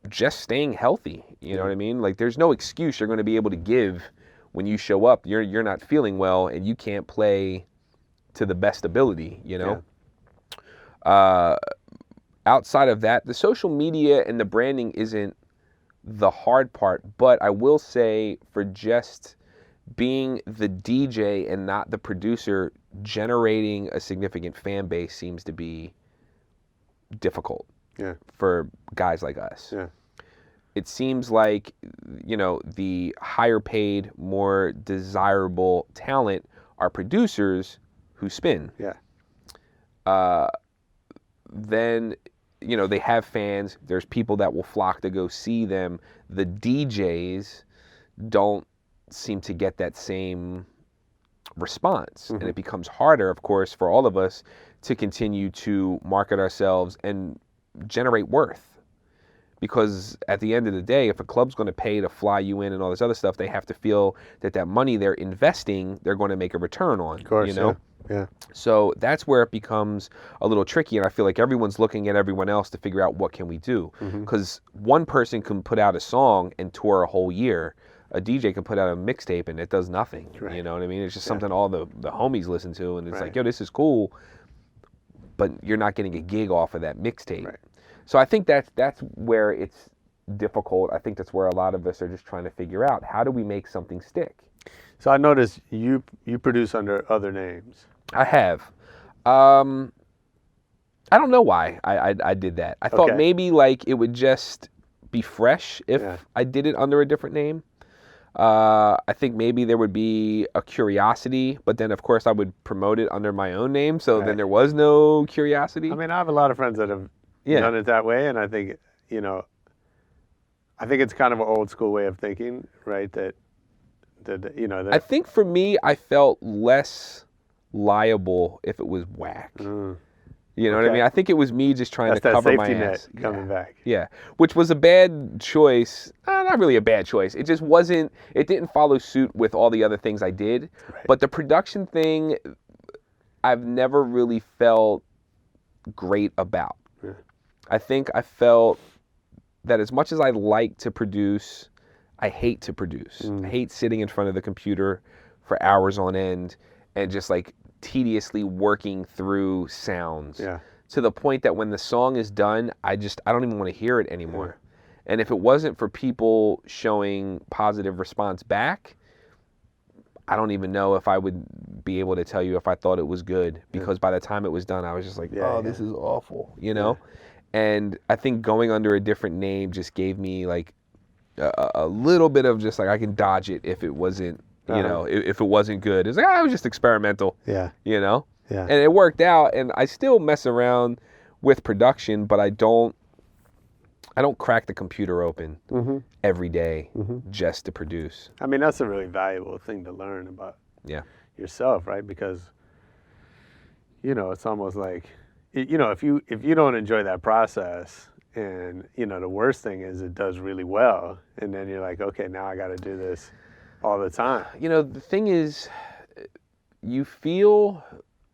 just staying healthy, you know what I mean? Like, there's no excuse you're going to be able to give when you show up. You're not feeling well and you can't play to the best ability, you know? Yeah. Outside of that, the social media and the branding isn't the hard part, but I will say for just being the DJ and not the producer, generating a significant fan base seems to be difficult for guys like us. Yeah. It seems like, you know, the higher paid, more desirable talent are producers who spin. Yeah. Then, you know, they have fans. There's people that will flock to go see them. The DJs don't seem to get that same response. And it becomes harder, of course, for all of us to continue to market ourselves and generate worth. Because at the end of the day, if a club's going to pay to fly you in and all this other stuff, they have to feel that money they're investing, they're going to make a return on. Of course, you know? Yeah. So that's where it becomes a little tricky, and I feel like everyone's looking at everyone else to figure out what can we do. Because one person can put out a song and tour a whole year. A DJ can put out a mixtape and it does nothing. Right. You know what I mean? It's just something all the homies listen to, and it's like, yo, this is cool, but you're not getting a gig off of that mixtape. Right. So I think that's where it's difficult. I think that's where a lot of us are just trying to figure out, how do we make something stick? So I noticed you produce under other names. I have. I don't know why I did that. I thought maybe like it would just be fresh if I did it under a different name. I think maybe there would be a curiosity, but then of course I would promote it under my own name, so then there was no curiosity. I mean, I have a lot of friends that have done it that way, and I think, you know, I think it's kind of an old school way of thinking, right? That I think for me, I felt less liable if it was whack. You know what I mean? I think it was me just trying to cover my ass. Net coming back. Yeah, which was a bad choice. Not really a bad choice. It just wasn't. It didn't follow suit with all the other things I did. Right. But the production thing, I've never really felt great about. Yeah. I think I felt that as much as I like to produce, I hate to produce. I hate sitting in front of the computer for hours on end and just like tediously working through sounds to the point that when the song is done, I don't even want to hear it anymore. And if it wasn't for people showing positive response back, I don't even know if I would be able to tell you if I thought it was good, because by the time it was done, I was just like, this is awful, you know? And I think going under a different name just gave me like a little bit of just like, I can dodge it if it wasn't, you know, if it wasn't good. It's like, I was just experimental, you know? And it worked out, and I still mess around with production, but I don't crack the computer open every day just to produce. I mean, that's a really valuable thing to learn about yourself, right? Because, you know, it's almost like, you know, if you don't enjoy that process, and, you know, the worst thing is it does really well, and then you're like, okay, now I got to do this all the time. You know, the thing is, you feel,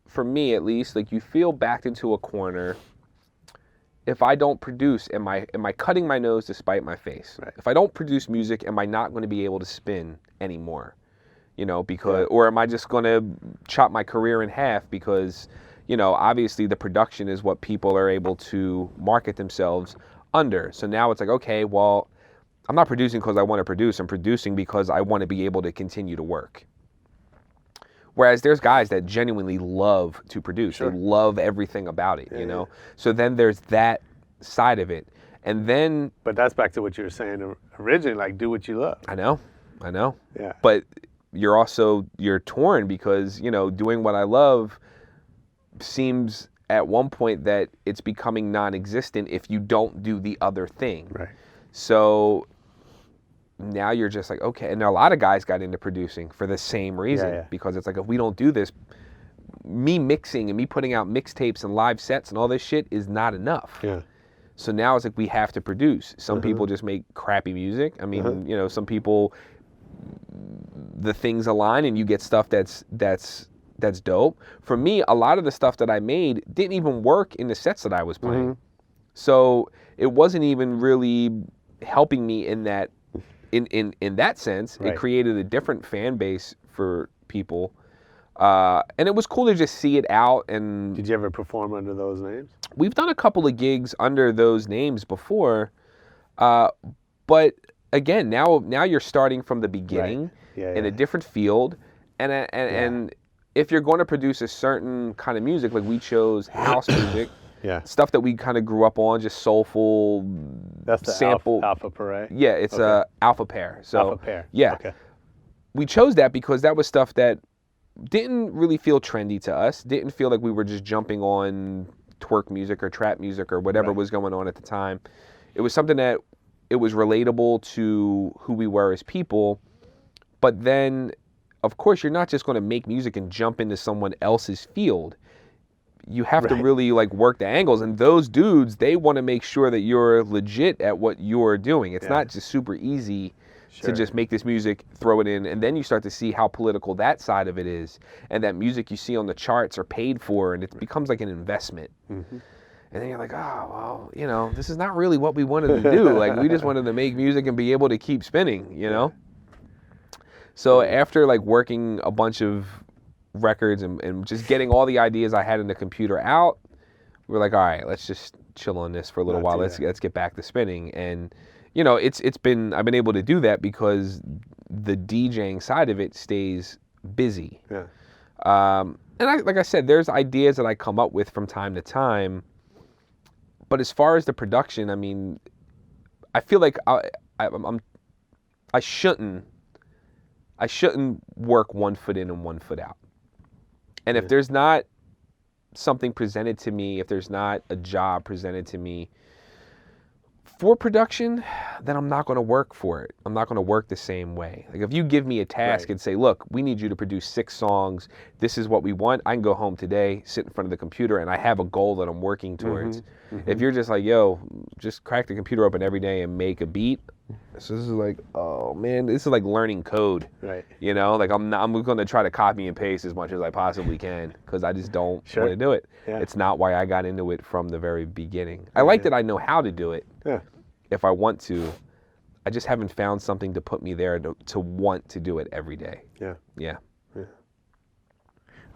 for me at least, like you feel backed into a corner. If I don't produce, am I cutting my nose to spite my face? Right. If I don't produce music, am I not going to be able to spin anymore? You know, because or am I just going to chop my career in half because, you know, obviously the production is what people are able to market themselves under. So now it's like, okay, well, I'm not producing because I want to produce. I'm producing because I want to be able to continue to work. Whereas there's guys that genuinely love to produce. They love everything about it, you know? So then there's that side of it. And then... But that's back to what you were saying originally, like, do what you love. I know. Yeah. But you're torn because, you know, doing what I love seems at one point that it's becoming non-existent if you don't do the other thing. Right. So... now you're just like, okay. And a lot of guys got into producing for the same reason, because it's like, if we don't do this, me mixing and me putting out mixtapes and live sets and all this shit is not enough. Yeah. So now it's like, we have to produce. Some people just make crappy music. I mean, you know, some people, the things align and you get stuff that's dope. For me, a lot of the stuff that I made didn't even work in the sets that I was playing. So it wasn't even really helping me in that, in that sense. It created a different fan base for people. And it was cool to just see it out. And did you ever perform under those names? We've done a couple of gigs under those names before. But again, now you're starting from the beginning in a different field. And if you're going to produce a certain kind of music, like we chose house music, stuff that we kind of grew up on, just soulful. That's the sample. Alpha Parade? Yeah, it's Alpha Pair. So, Alpha Pair. Yeah. Okay. We chose that because that was stuff that didn't really feel trendy to us. Didn't feel like we were just jumping on twerk music or trap music or whatever was going on at the time. It was something that it was relatable to who we were as people. But then, of course, you're not just going to make music and jump into someone else's field. You have to really like work the angles, and those dudes, they want to make sure that you're legit at what you're doing. It's not just super easy to just make this music, throw it in, and then you start to see how political that side of it is, and that music you see on the charts are paid for, and it becomes like an investment. And then you're like, oh, well, you know, this is not really what we wanted to do. Like, we just wanted to make music and be able to keep spinning, you know? So after like working a bunch of records and just getting all the ideas I had in the computer out, we were like, all right, let's just chill on this for a little while. Let's get back to spinning. And you know, I've been able to do that because the DJing side of it stays busy. And like I said, there's ideas that I come up with from time to time, but as far as the production, I mean, I feel like I shouldn't work 1 foot in and 1 foot out. And if there's not something presented to me, if there's not a job presented to me For production, then I'm not going to work for it. I'm not going to work the same way. Like if you give me a task and say, look, we need you to produce 6 songs. This is what we want. I can go home today, sit in front of the computer, and I have a goal that I'm working towards. If you're just like, yo, just crack the computer open every day and make a beat. So this is like, oh man, this is like learning code. Right. You know, like I'm going to try to copy and paste as much as I possibly can because I just don't want to do it. Yeah. It's not why I got into it from the very beginning. I like that I know how to do it. Yeah. If I want to, I just haven't found something to put me there to want to do it every day. Yeah. Yeah. All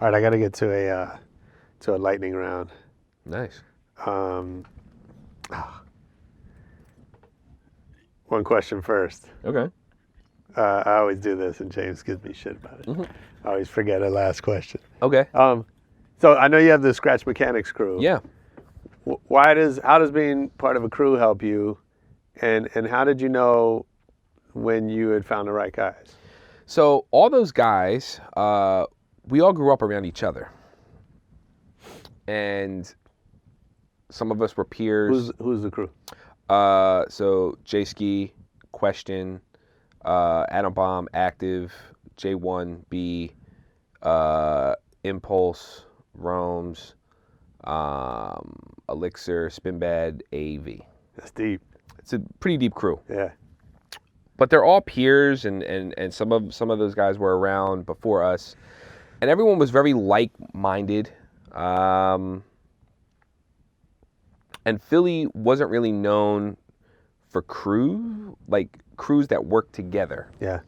right, I got to get to a lightning round. Nice. One question first. Okay. I always do this, and James gives me shit about it. I always forget a last question. Okay. So I know you have the Scratch Mechanics crew. Yeah. How does being part of a crew help you, and how did you know when you had found the right guys? So all those guys, we all grew up around each other, and some of us were peers. Who's the crew? So J-Ski, Question, Atom Bomb, Active, J1B, Impulse, Roams, Elixir, Spinbad, AV. That's deep. It's a pretty deep crew. Yeah. But they're all peers, and some of those guys were around before us, and everyone was very like-minded. And Philly wasn't really known for crews that work together. Yeah.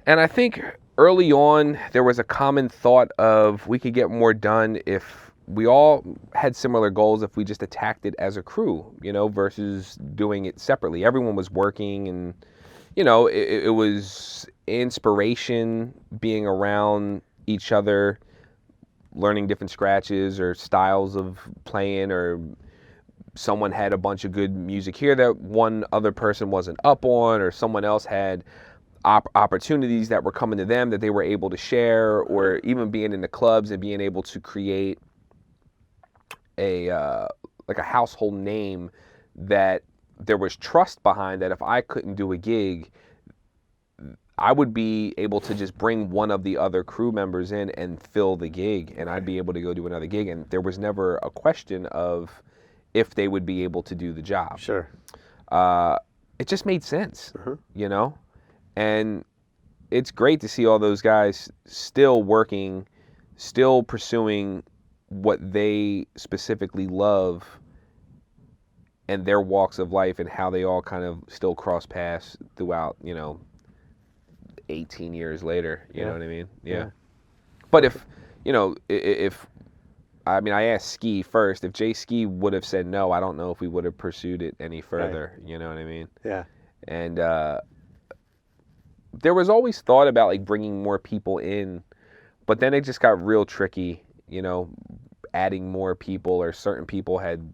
And I think early on there was a common thought of we could get more done if we all had similar goals, if we just attacked it as a crew, versus doing it separately. Everyone was working, and it was inspiration being around each other, learning different scratches or styles of playing, or someone had a bunch of good music here that one other person wasn't up on, or someone else had opportunities that were coming to them that they were able to share, or even being in the clubs and being able to create a household name that there was trust behind, that if I couldn't do a gig, I would be able to just bring one of the other crew members in and fill the gig, and I'd be able to go do another gig. And there was never a question of if they would be able to do the job. Sure. It just made sense, And it's great to see all those guys still working, still pursuing what they specifically love and their walks of life, and how they all kind of still cross paths throughout, 18 years later, you know what I mean? Yeah. But I asked Ski first. If Jay Ski would have said no, I don't know if we would have pursued it any further, you know what I mean? Yeah. And there was always thought about like bringing more people in, but then it just got real tricky, adding more people, or certain people had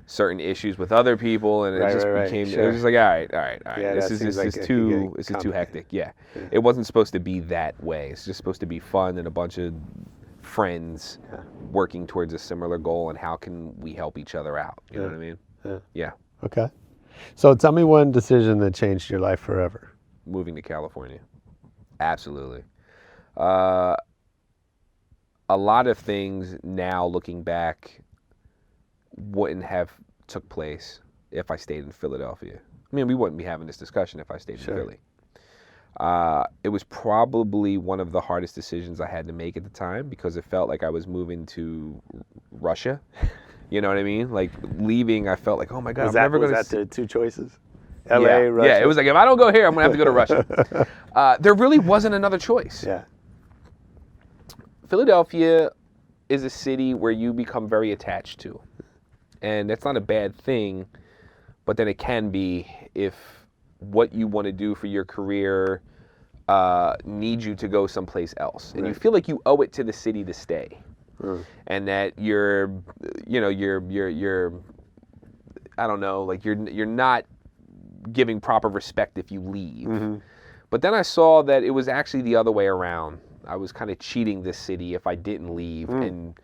certain issues with other people, and it just became it was just like all right. Yeah, this is too hectic. Yeah. It wasn't supposed to be that way. It's just supposed to be fun and a bunch of friends working towards a similar goal, and how can we help each other out? You know what I mean? Yeah. Okay. So tell me one decision that changed your life forever. Moving to California. Absolutely. A lot of things now, looking back, wouldn't have took place if I stayed in Philadelphia. I mean, we wouldn't be having this discussion if I stayed in Philly. It was probably one of the hardest decisions I had to make at the time, because it felt like I was moving to Russia. You know what I mean? Like leaving, I felt like, oh my God, I'm never going to... Was that the two choices? LA, Russia? Yeah, it was like, if I don't go here, I'm going to have to go to Russia. There really wasn't another choice. Yeah. Philadelphia is a city where you become very attached to. And that's not a bad thing, but then it can be if what you want to do for your career needs you to go someplace else. And you feel like you owe it to the city to stay. And that you're I don't know, like you're not giving proper respect if you leave. But then I saw that it was actually the other way around. I was kind of cheating this city if I didn't leave and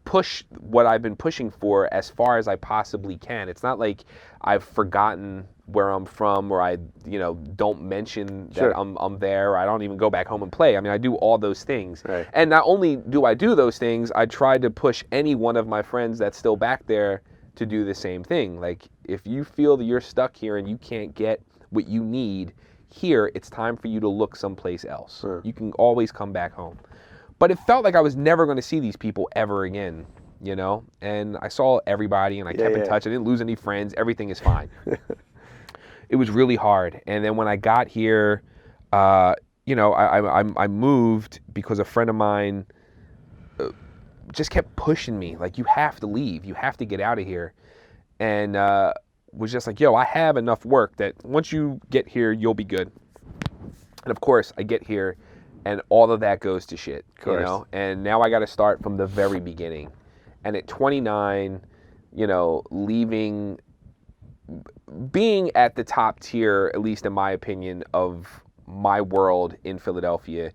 push what I've been pushing for as far as I possibly can. It's not like I've forgotten where I'm from, or I, don't mention that I'm there, or I don't even go back home and play. I mean, I do all those things. Right. And not only do I do those things, I try to push any one of my friends that's still back there to do the same thing. Like, if you feel that you're stuck here and you can't get what you need here, it's time for you to look someplace else. Sure. You can always come back home. But it felt like I was never going to see these people ever again, and I saw everybody, and I kept in touch. I didn't lose any friends. Everything is fine. It was really hard. And then when I got here, I moved because a friend of mine just kept pushing me, like, you have to leave. You have to get out of here. And was just like, yo, I have enough work that once you get here, you'll be good. And of course, I get here, and all of that goes to shit, And now I got to start from the very beginning. And at 29, being at the top tier, at least in my opinion, of my world in Philadelphia,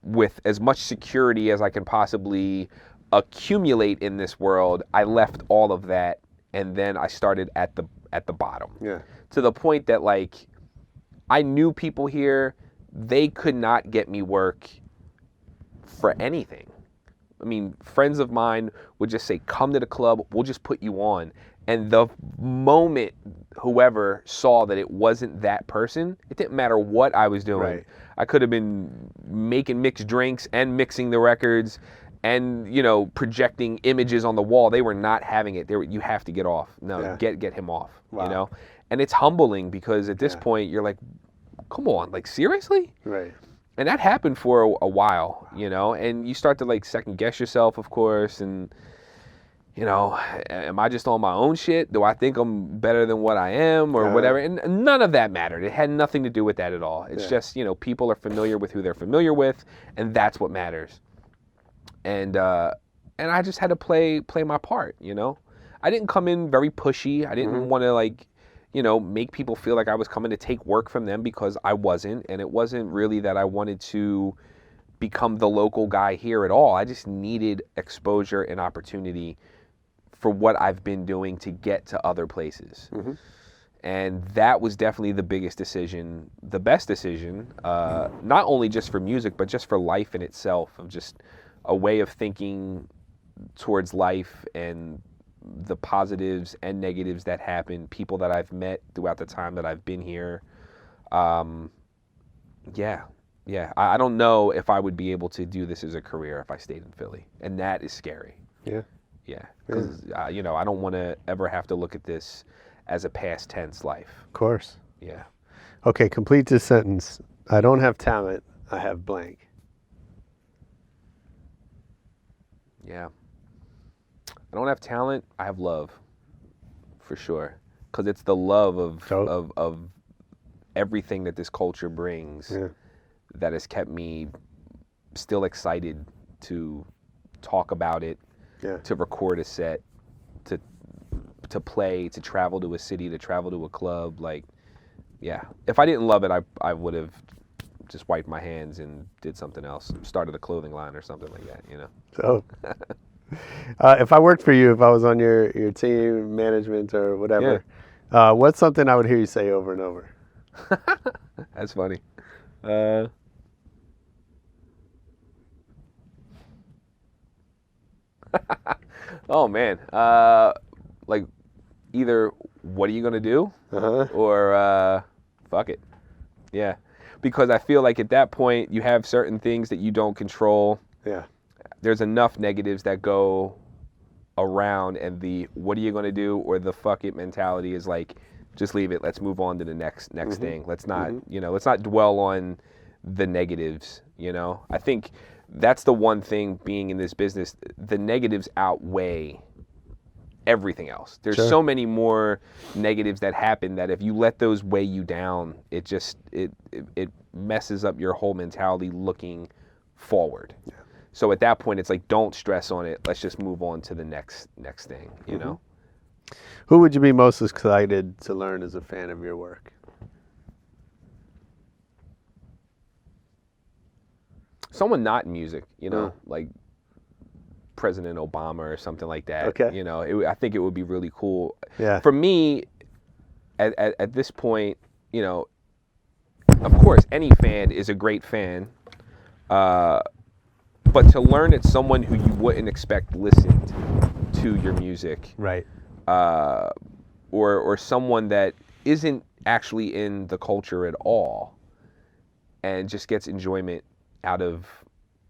with as much security as I can possibly accumulate in this world, I left all of that, and then I started at the bottom. Yeah. To the point that, like, I knew people here, they could not get me work for anything. I mean, friends of mine would just say, come to the club, we'll just put you on. And the moment whoever saw that it wasn't that person, it didn't matter what I was doing. Right. I could have been making mixed drinks and mixing the records and, projecting images on the wall. They were not having it. You have to get off. No, get him off, Wow. And it's humbling because at this point you're like, come on, like, seriously? Right. And that happened for a while, and you start to, like, second guess yourself, of course, and, am I just on my own shit? Do I think I'm better than what I am or whatever? And none of that mattered. It had nothing to do with that at all. It's just, people are familiar with who they're familiar with, and that's what matters. And I just had to play my part, I didn't come in very pushy. I didn't want to, like, make people feel like I was coming to take work from them, because I wasn't. And it wasn't really that I wanted to become the local guy here at all. I just needed exposure and opportunity for what I've been doing to get to other places. And that was definitely the biggest decision, the best decision, not only just for music, but just for life in itself, of just a way of thinking towards life and the positives and negatives that happen, people that I've met throughout the time that I've been here. I don't know if I would be able to do this as a career if I stayed in Philly, and that is scary. Yeah, because I don't want to ever have to look at this as a past tense life. Of course. Yeah. Okay, complete this sentence. I don't have talent, I have blank. Yeah. I don't have talent, I have love, for sure. Because it's the love of everything that this culture brings that has kept me still excited to talk about it, to record a set, to play, to travel to a city, to travel to a club. Like, yeah. If I didn't love it, I would have just wiped my hands and did something else, started a clothing line or something like that, So, if I worked for you, if I was on your team, management, or whatever, what's something I would hear you say over and over? That's funny. Oh, man. Like, either what are you going to do or fuck it. Yeah. Because I feel like at that point you have certain things that you don't control. Yeah. There's enough negatives that go around, and the what are you going to do or the fuck it mentality is like, just leave it. Let's move on to the next thing. Let's not, let's not dwell on the negatives, I think that's the one thing being in this business, the negatives outweigh everything else. There's so many more negatives that happen that if you let those weigh you down, it just it messes up your whole mentality looking forward. Yeah. So at that point, it's like, don't stress on it. Let's just move on to the next thing, you know? Who would you be most excited to learn as a fan of your work? Someone not in music, like President Obama or something like that. Okay. You know, I think it would be really cool. Yeah. For me, at this point, you know, of course, any fan is a great fan. But to learn that someone who you wouldn't expect listened to your music, Right. or someone that isn't actually in the culture at all, and just gets enjoyment out of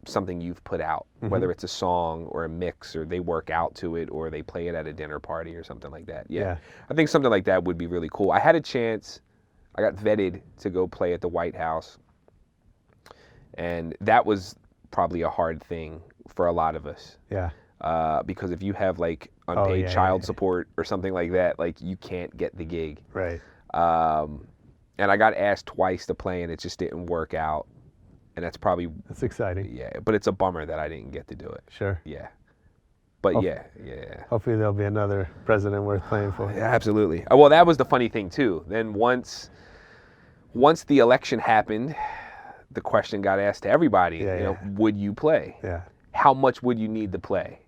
something you've put out, whether it's a song or a mix, or they work out to it, or they play it at a dinner party or something like that. Yeah. I think something like that would be really cool. I had a chance. I got vetted to go play at the White House, and that was probably a hard thing for a lot of us. Yeah. Because if you have like unpaid child support or something like that, like you can't get the gig. Right. And I got asked twice to play, and it just didn't work out. And that's That's exciting. yeah, but it's a bummer that I didn't get to do it. Sure. Yeah. But yeah. Hopefully there'll be another president worth playing for. Yeah, absolutely. Well, that was the funny thing too. Then once the election happened, the question got asked to everybody, you know, would you play? Yeah. How much would you need to play?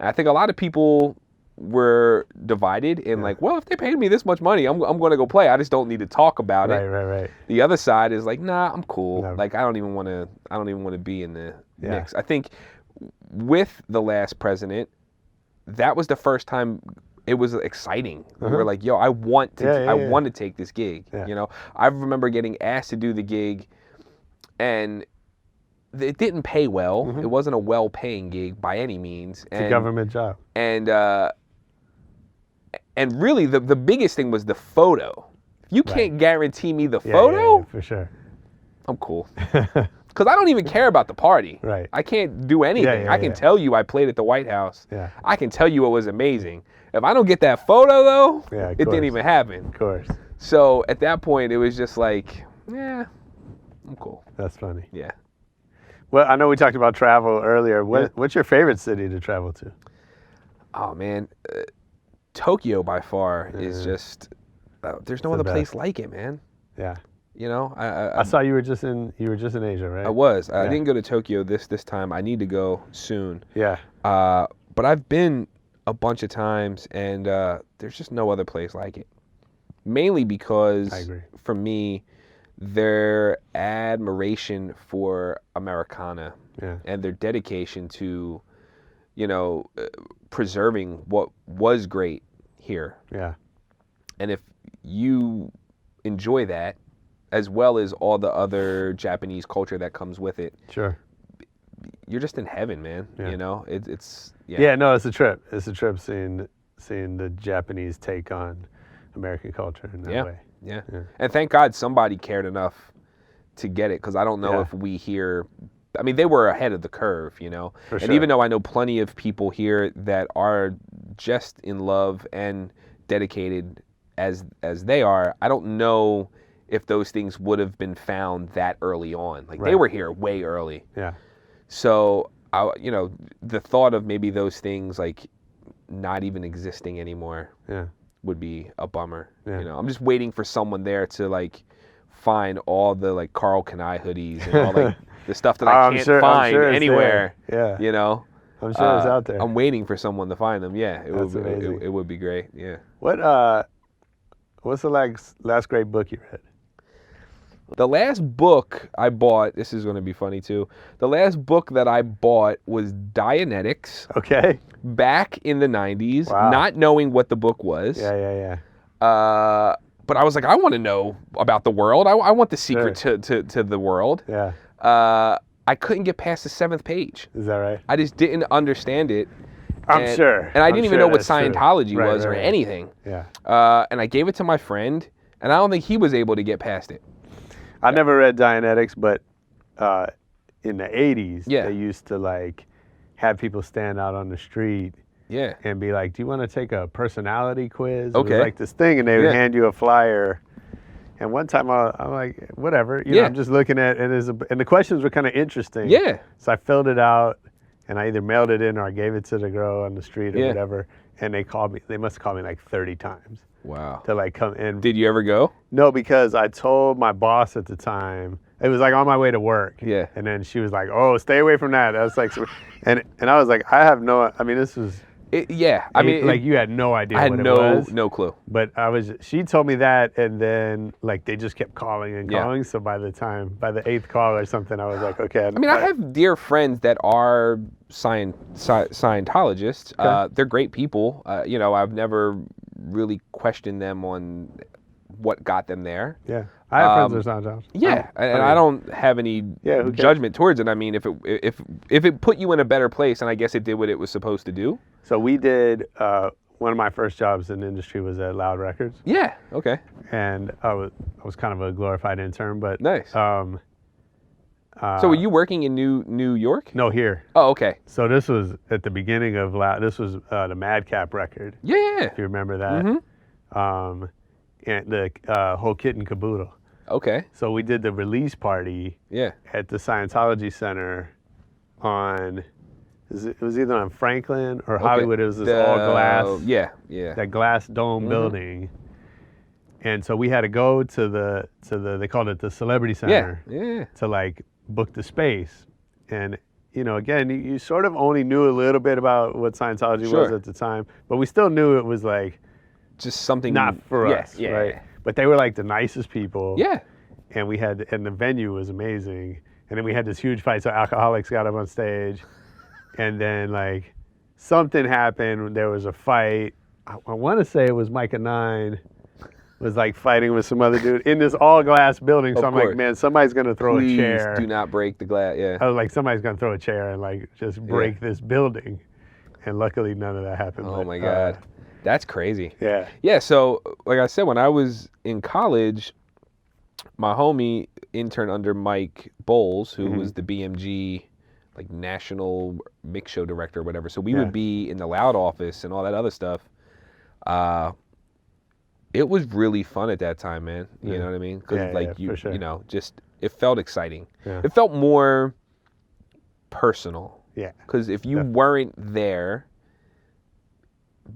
And I think a lot of people were divided in like, well, if they paid me this much money, I'm going to go play. I just don't need to talk about it. Right. The other side is like, nah, I'm cool. No. Like I don't even want to be in the mix. I think with the last president, that was the first time it was exciting. We were like, yo, I want to take this gig. Yeah. You know, I remember getting asked to do the gig, and it didn't pay well. It wasn't a well-paying gig by any means. It's a government job. And really, the biggest thing was the photo. If you can't guarantee me the photo, yeah, for sure. I'm cool. Because I don't even care about the party. Right. I can't do anything. I can tell you I played at the White House. Yeah. I can tell you it was amazing. If I don't get that photo, though, Yeah, it didn't even happen. Of course. So at that point, it was just like, yeah, I'm cool. That's funny. Yeah. Well, I know we talked about travel earlier. What's your favorite city to travel to? Oh, man. Tokyo, by far, is just, there's no other place like it, man. Yeah. You know, I saw you were just in Asia, right? I was. I didn't go to Tokyo this time. I need to go soon. Yeah. But I've been a bunch of times, and there's just no other place like it. Mainly because, I agree. For me, their admiration for Americana and their dedication to, you know, preserving what was great here. Yeah. And if you enjoy that, as well as all the other Japanese culture that comes with it, Sure. you're just in heaven, man. Yeah. You know, it's Yeah, no, it's a trip. It's a trip seeing the Japanese take on American culture in that way. Yeah. And thank God somebody cared enough to get it, because I don't know if we here, I mean, they were ahead of the curve, you know. For and sure. even though I know plenty of people here that are just in love and dedicated as they are, I don't know if those things would have been found that early on. Like they were here way early. Yeah. So, you know, the thought of maybe those things like not even existing anymore would be a bummer. Yeah. You know, I'm just waiting for someone there to like find all the like Carl Kanai hoodies and all like the stuff that I can't find anywhere. Yeah. You know, I'm sure it's out there. I'm waiting for someone to find them. Yeah, That's amazing. It would be great. Yeah. What's the last great book you read? The last book I bought, this is going to be funny too. The last book that I bought was Dianetics. Okay. Back in the 90s, Wow. not knowing what the book was. Yeah. But I was like, I want to know about the world. I want the secret to the world. Yeah. I couldn't get past the 7th page. Is that right? I just didn't understand it. I'm sure. And I didn't even know what that's true. Scientology Right, was or right. anything. Yeah. And I gave it to my friend, and I don't think he was able to get past it. I never read Dianetics, but in the 80s, Yeah. they used to like have people stand out on the street Yeah. and be like, do you want to take a personality quiz? It Okay. was like this thing, and they would Yeah. hand you a flyer. And one time I'm like, whatever. You know, I'm just looking at it, and the questions were kind of interesting. Yeah. So I filled it out, and I either mailed it in or I gave it to the girl on the street or whatever. And they called me. They must have called me like 30 times Wow. to like come in. Did you ever go? No, because I told my boss at the time, It was like on my way to work. Yeah. And then she was like, "Oh, stay away from that." I was like, and I was like, I have no. I mean, this was. I mean, like you had no idea I had what it was. no clue. But she told me that, and then like they just kept calling and Yeah. calling. So by the 8th call or something, I was like, okay. I mean, I have dear friends that are Scientologists. Okay. They're great people. You know, I've never really questioned them on what got them there. Yeah, I have friends that are Scientologists. Yeah, and I don't have any Yeah, who cares? judgment towards it. I mean, if it put you in a better place, and I guess it did what it was supposed to do. So we did. One of my first jobs in the industry was at Loud Records, Yeah. Okay. and I was kind of a glorified intern, but Nice. So were you working in New York? no, here. Oh, okay. So this was at the beginning of Loud. This was the Madcap record, Yeah. if you remember that. Mm-hmm. And the whole kit and caboodle. Okay. So we did the release party Yeah. at the Scientology Center on. It was either on Franklin or Hollywood. It was this all glass. Yeah. Yeah. That glass dome building. And so we had to go to the they called it the Celebrity Center Yeah. to like book the space. And you know, again, you sort of only knew a little bit about what Scientology was Sure. at the time, but we still knew it was like Just something not for us, yeah, right? Yeah. But they were like the nicest people. Yeah. And the venue was amazing. And then we had this huge fight, so alcoholics got up on stage. And then like something happened. There was a fight. I want to say it was Micah 9 was like fighting with some other dude in this all glass building. So Of I'm course. like, man, somebody's gonna throw Please a chair. do not break the glass. Yeah. I was like, somebody's gonna throw a chair and like just break this building. And luckily none of that happened. Oh but, my God. That's crazy. Yeah. Yeah, so like I said, when I was in college, my homie interned under Mike Bowles, who was the BMG like national mix show director or whatever. So we would be in the Loud office and all that other stuff. It was really fun at that time, man. You know what I mean? Because for sure. you know, just it felt exciting. Yeah. It felt more personal. Yeah. Because if you weren't there,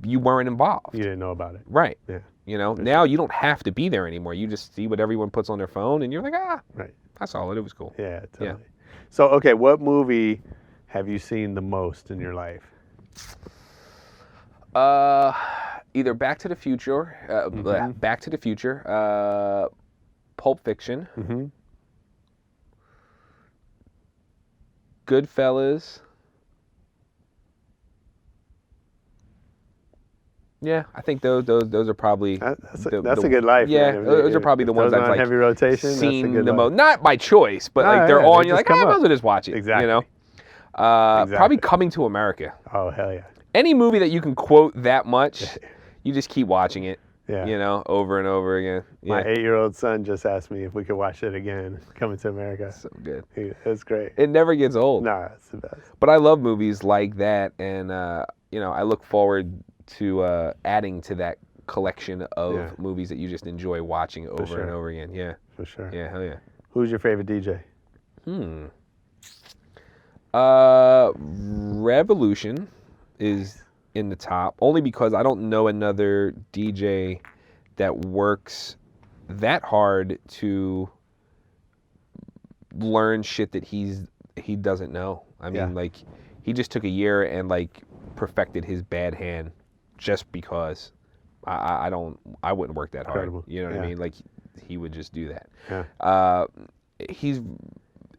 you weren't involved. You didn't know about it. Right. Yeah. You know, now you don't have to be there anymore. You just see what everyone puts on their phone and you're like, Right. I saw it. It was cool. Yeah, totally. So, okay, what movie have you seen the most in your life? Either Back to the Future, Pulp Fiction, Mm-hmm. Goodfellas. Yeah, I think those are probably That's a good life. Yeah, man. those are probably the If ones those I've on like heavy rotation. That's a seen good the life. most. Not by choice, but like they're yeah, on. they You're just like, come I might up. as well just watch it. Exactly. You know, probably Exactly. Coming to America. Oh hell yeah. Any movie that you can quote that much, you just keep watching it. Yeah. You know, over and over again. My Yeah, 8-year-old son just asked me if we could watch it again. Coming to America. so good. It's great. It never gets old. Nah, it's the best. But I love movies like that, and you know, I look forward to adding to that collection of movies that you just enjoy watching over and over again. Yeah, For sure. yeah, hell yeah. Who's your favorite DJ? Revolution is in the top, only because I don't know another DJ that works that hard to learn shit that he doesn't know. I mean, like, he just took a year and like perfected his bad hand just because. I wouldn't work that hard. Incredible. You know what I mean? Like, he would just do that. Yeah. He's,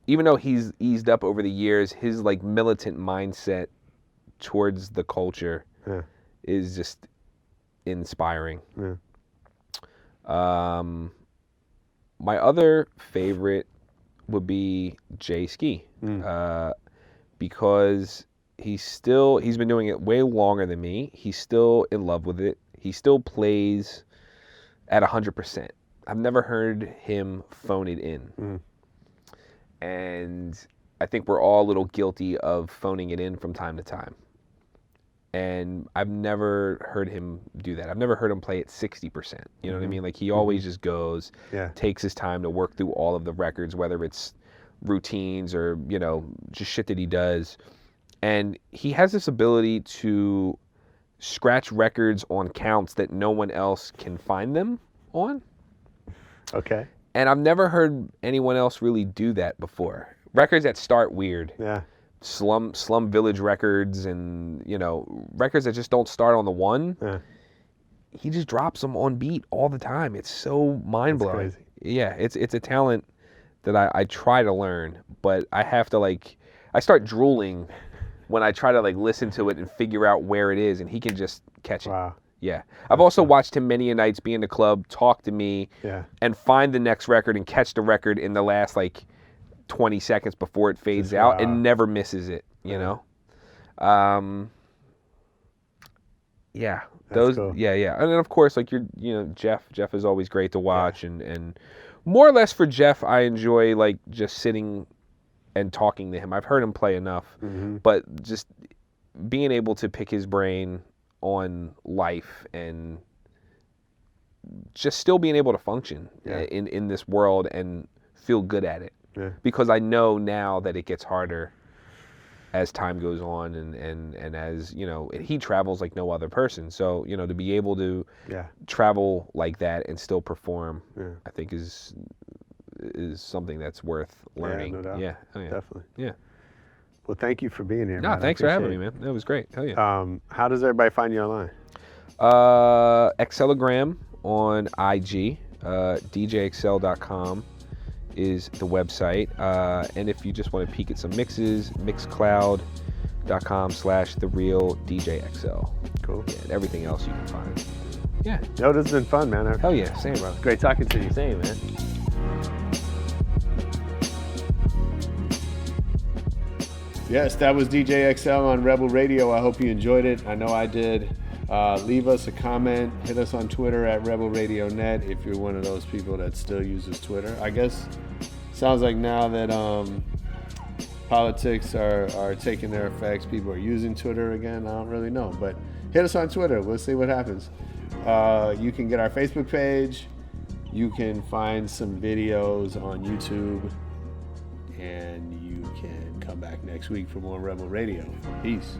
even though he's eased up over the years, his like militant mindset towards the culture is just inspiring. Yeah. My other favorite would be Jay Ski, because he's been doing it way longer than me. He's still in love with it. He still plays at 100%. I've never heard him phone it in. And I think we're all a little guilty of phoning it in from time to time. And I've never heard him do that. I've never heard him play at 60%. You know what I mean? Like, he always just goes, takes his time to work through all of the records, whether it's routines or, you know, just shit that he does. And he has this ability to scratch records on counts that no one else can find them on. Okay. And I've never heard anyone else really do that before. Records that start weird. Yeah. Slum Village records and, records that just don't start on the one. Yeah. He just drops them on beat all the time. It's so mind-blowing. That's crazy. Yeah, it's a talent that I try to learn, but I have to I start drooling when I try to listen to it and figure out where it is, and he can just catch it. Wow. Yeah. I've also watched him many a nights be in the club, talk to me, and find the next record and catch the record in the last 20 seconds before it fades out and never misses it, you know? Yeah. That's cool. Yeah. And then of course, Jeff is always great to watch and more or less for Jeff, I enjoy just sitting and talking to him. I've heard him play enough, but just being able to pick his brain on life and just still being able to function in this world and feel good at it. Yeah. Because I know now that it gets harder as time goes on and as, he travels like no other person. So, to be able to travel like that and still perform, I think is something that's worth learning. Yeah, no doubt. Yeah. Oh, yeah. Definitely. Yeah. Well, thank you for being here, No, man. thanks for having me, man. That was great. Hell yeah. How does everybody find you online? Excelogram on IG, djxl.com is the website. And if you just want to peek at some mixes, mixcloud.com/therealdjxl. Cool. Yeah, and everything else you can find. Yeah. Yo, this has been fun, man. Hell yeah. Same, bro. Great talking to you. Same, man. Yes, that was DJ XL on Rebel Radio. I hope you enjoyed it. I know I did. Leave us a comment. Hit us on Twitter at Rebel Radio Net if you're one of those people that still uses Twitter. I guess sounds like now that politics are taking their effects, people are using Twitter again. I don't really know, but hit us on Twitter. We'll see what happens. You can get our Facebook page. You can find some videos on YouTube. And you can come back next week for more Rebel Radio. Peace.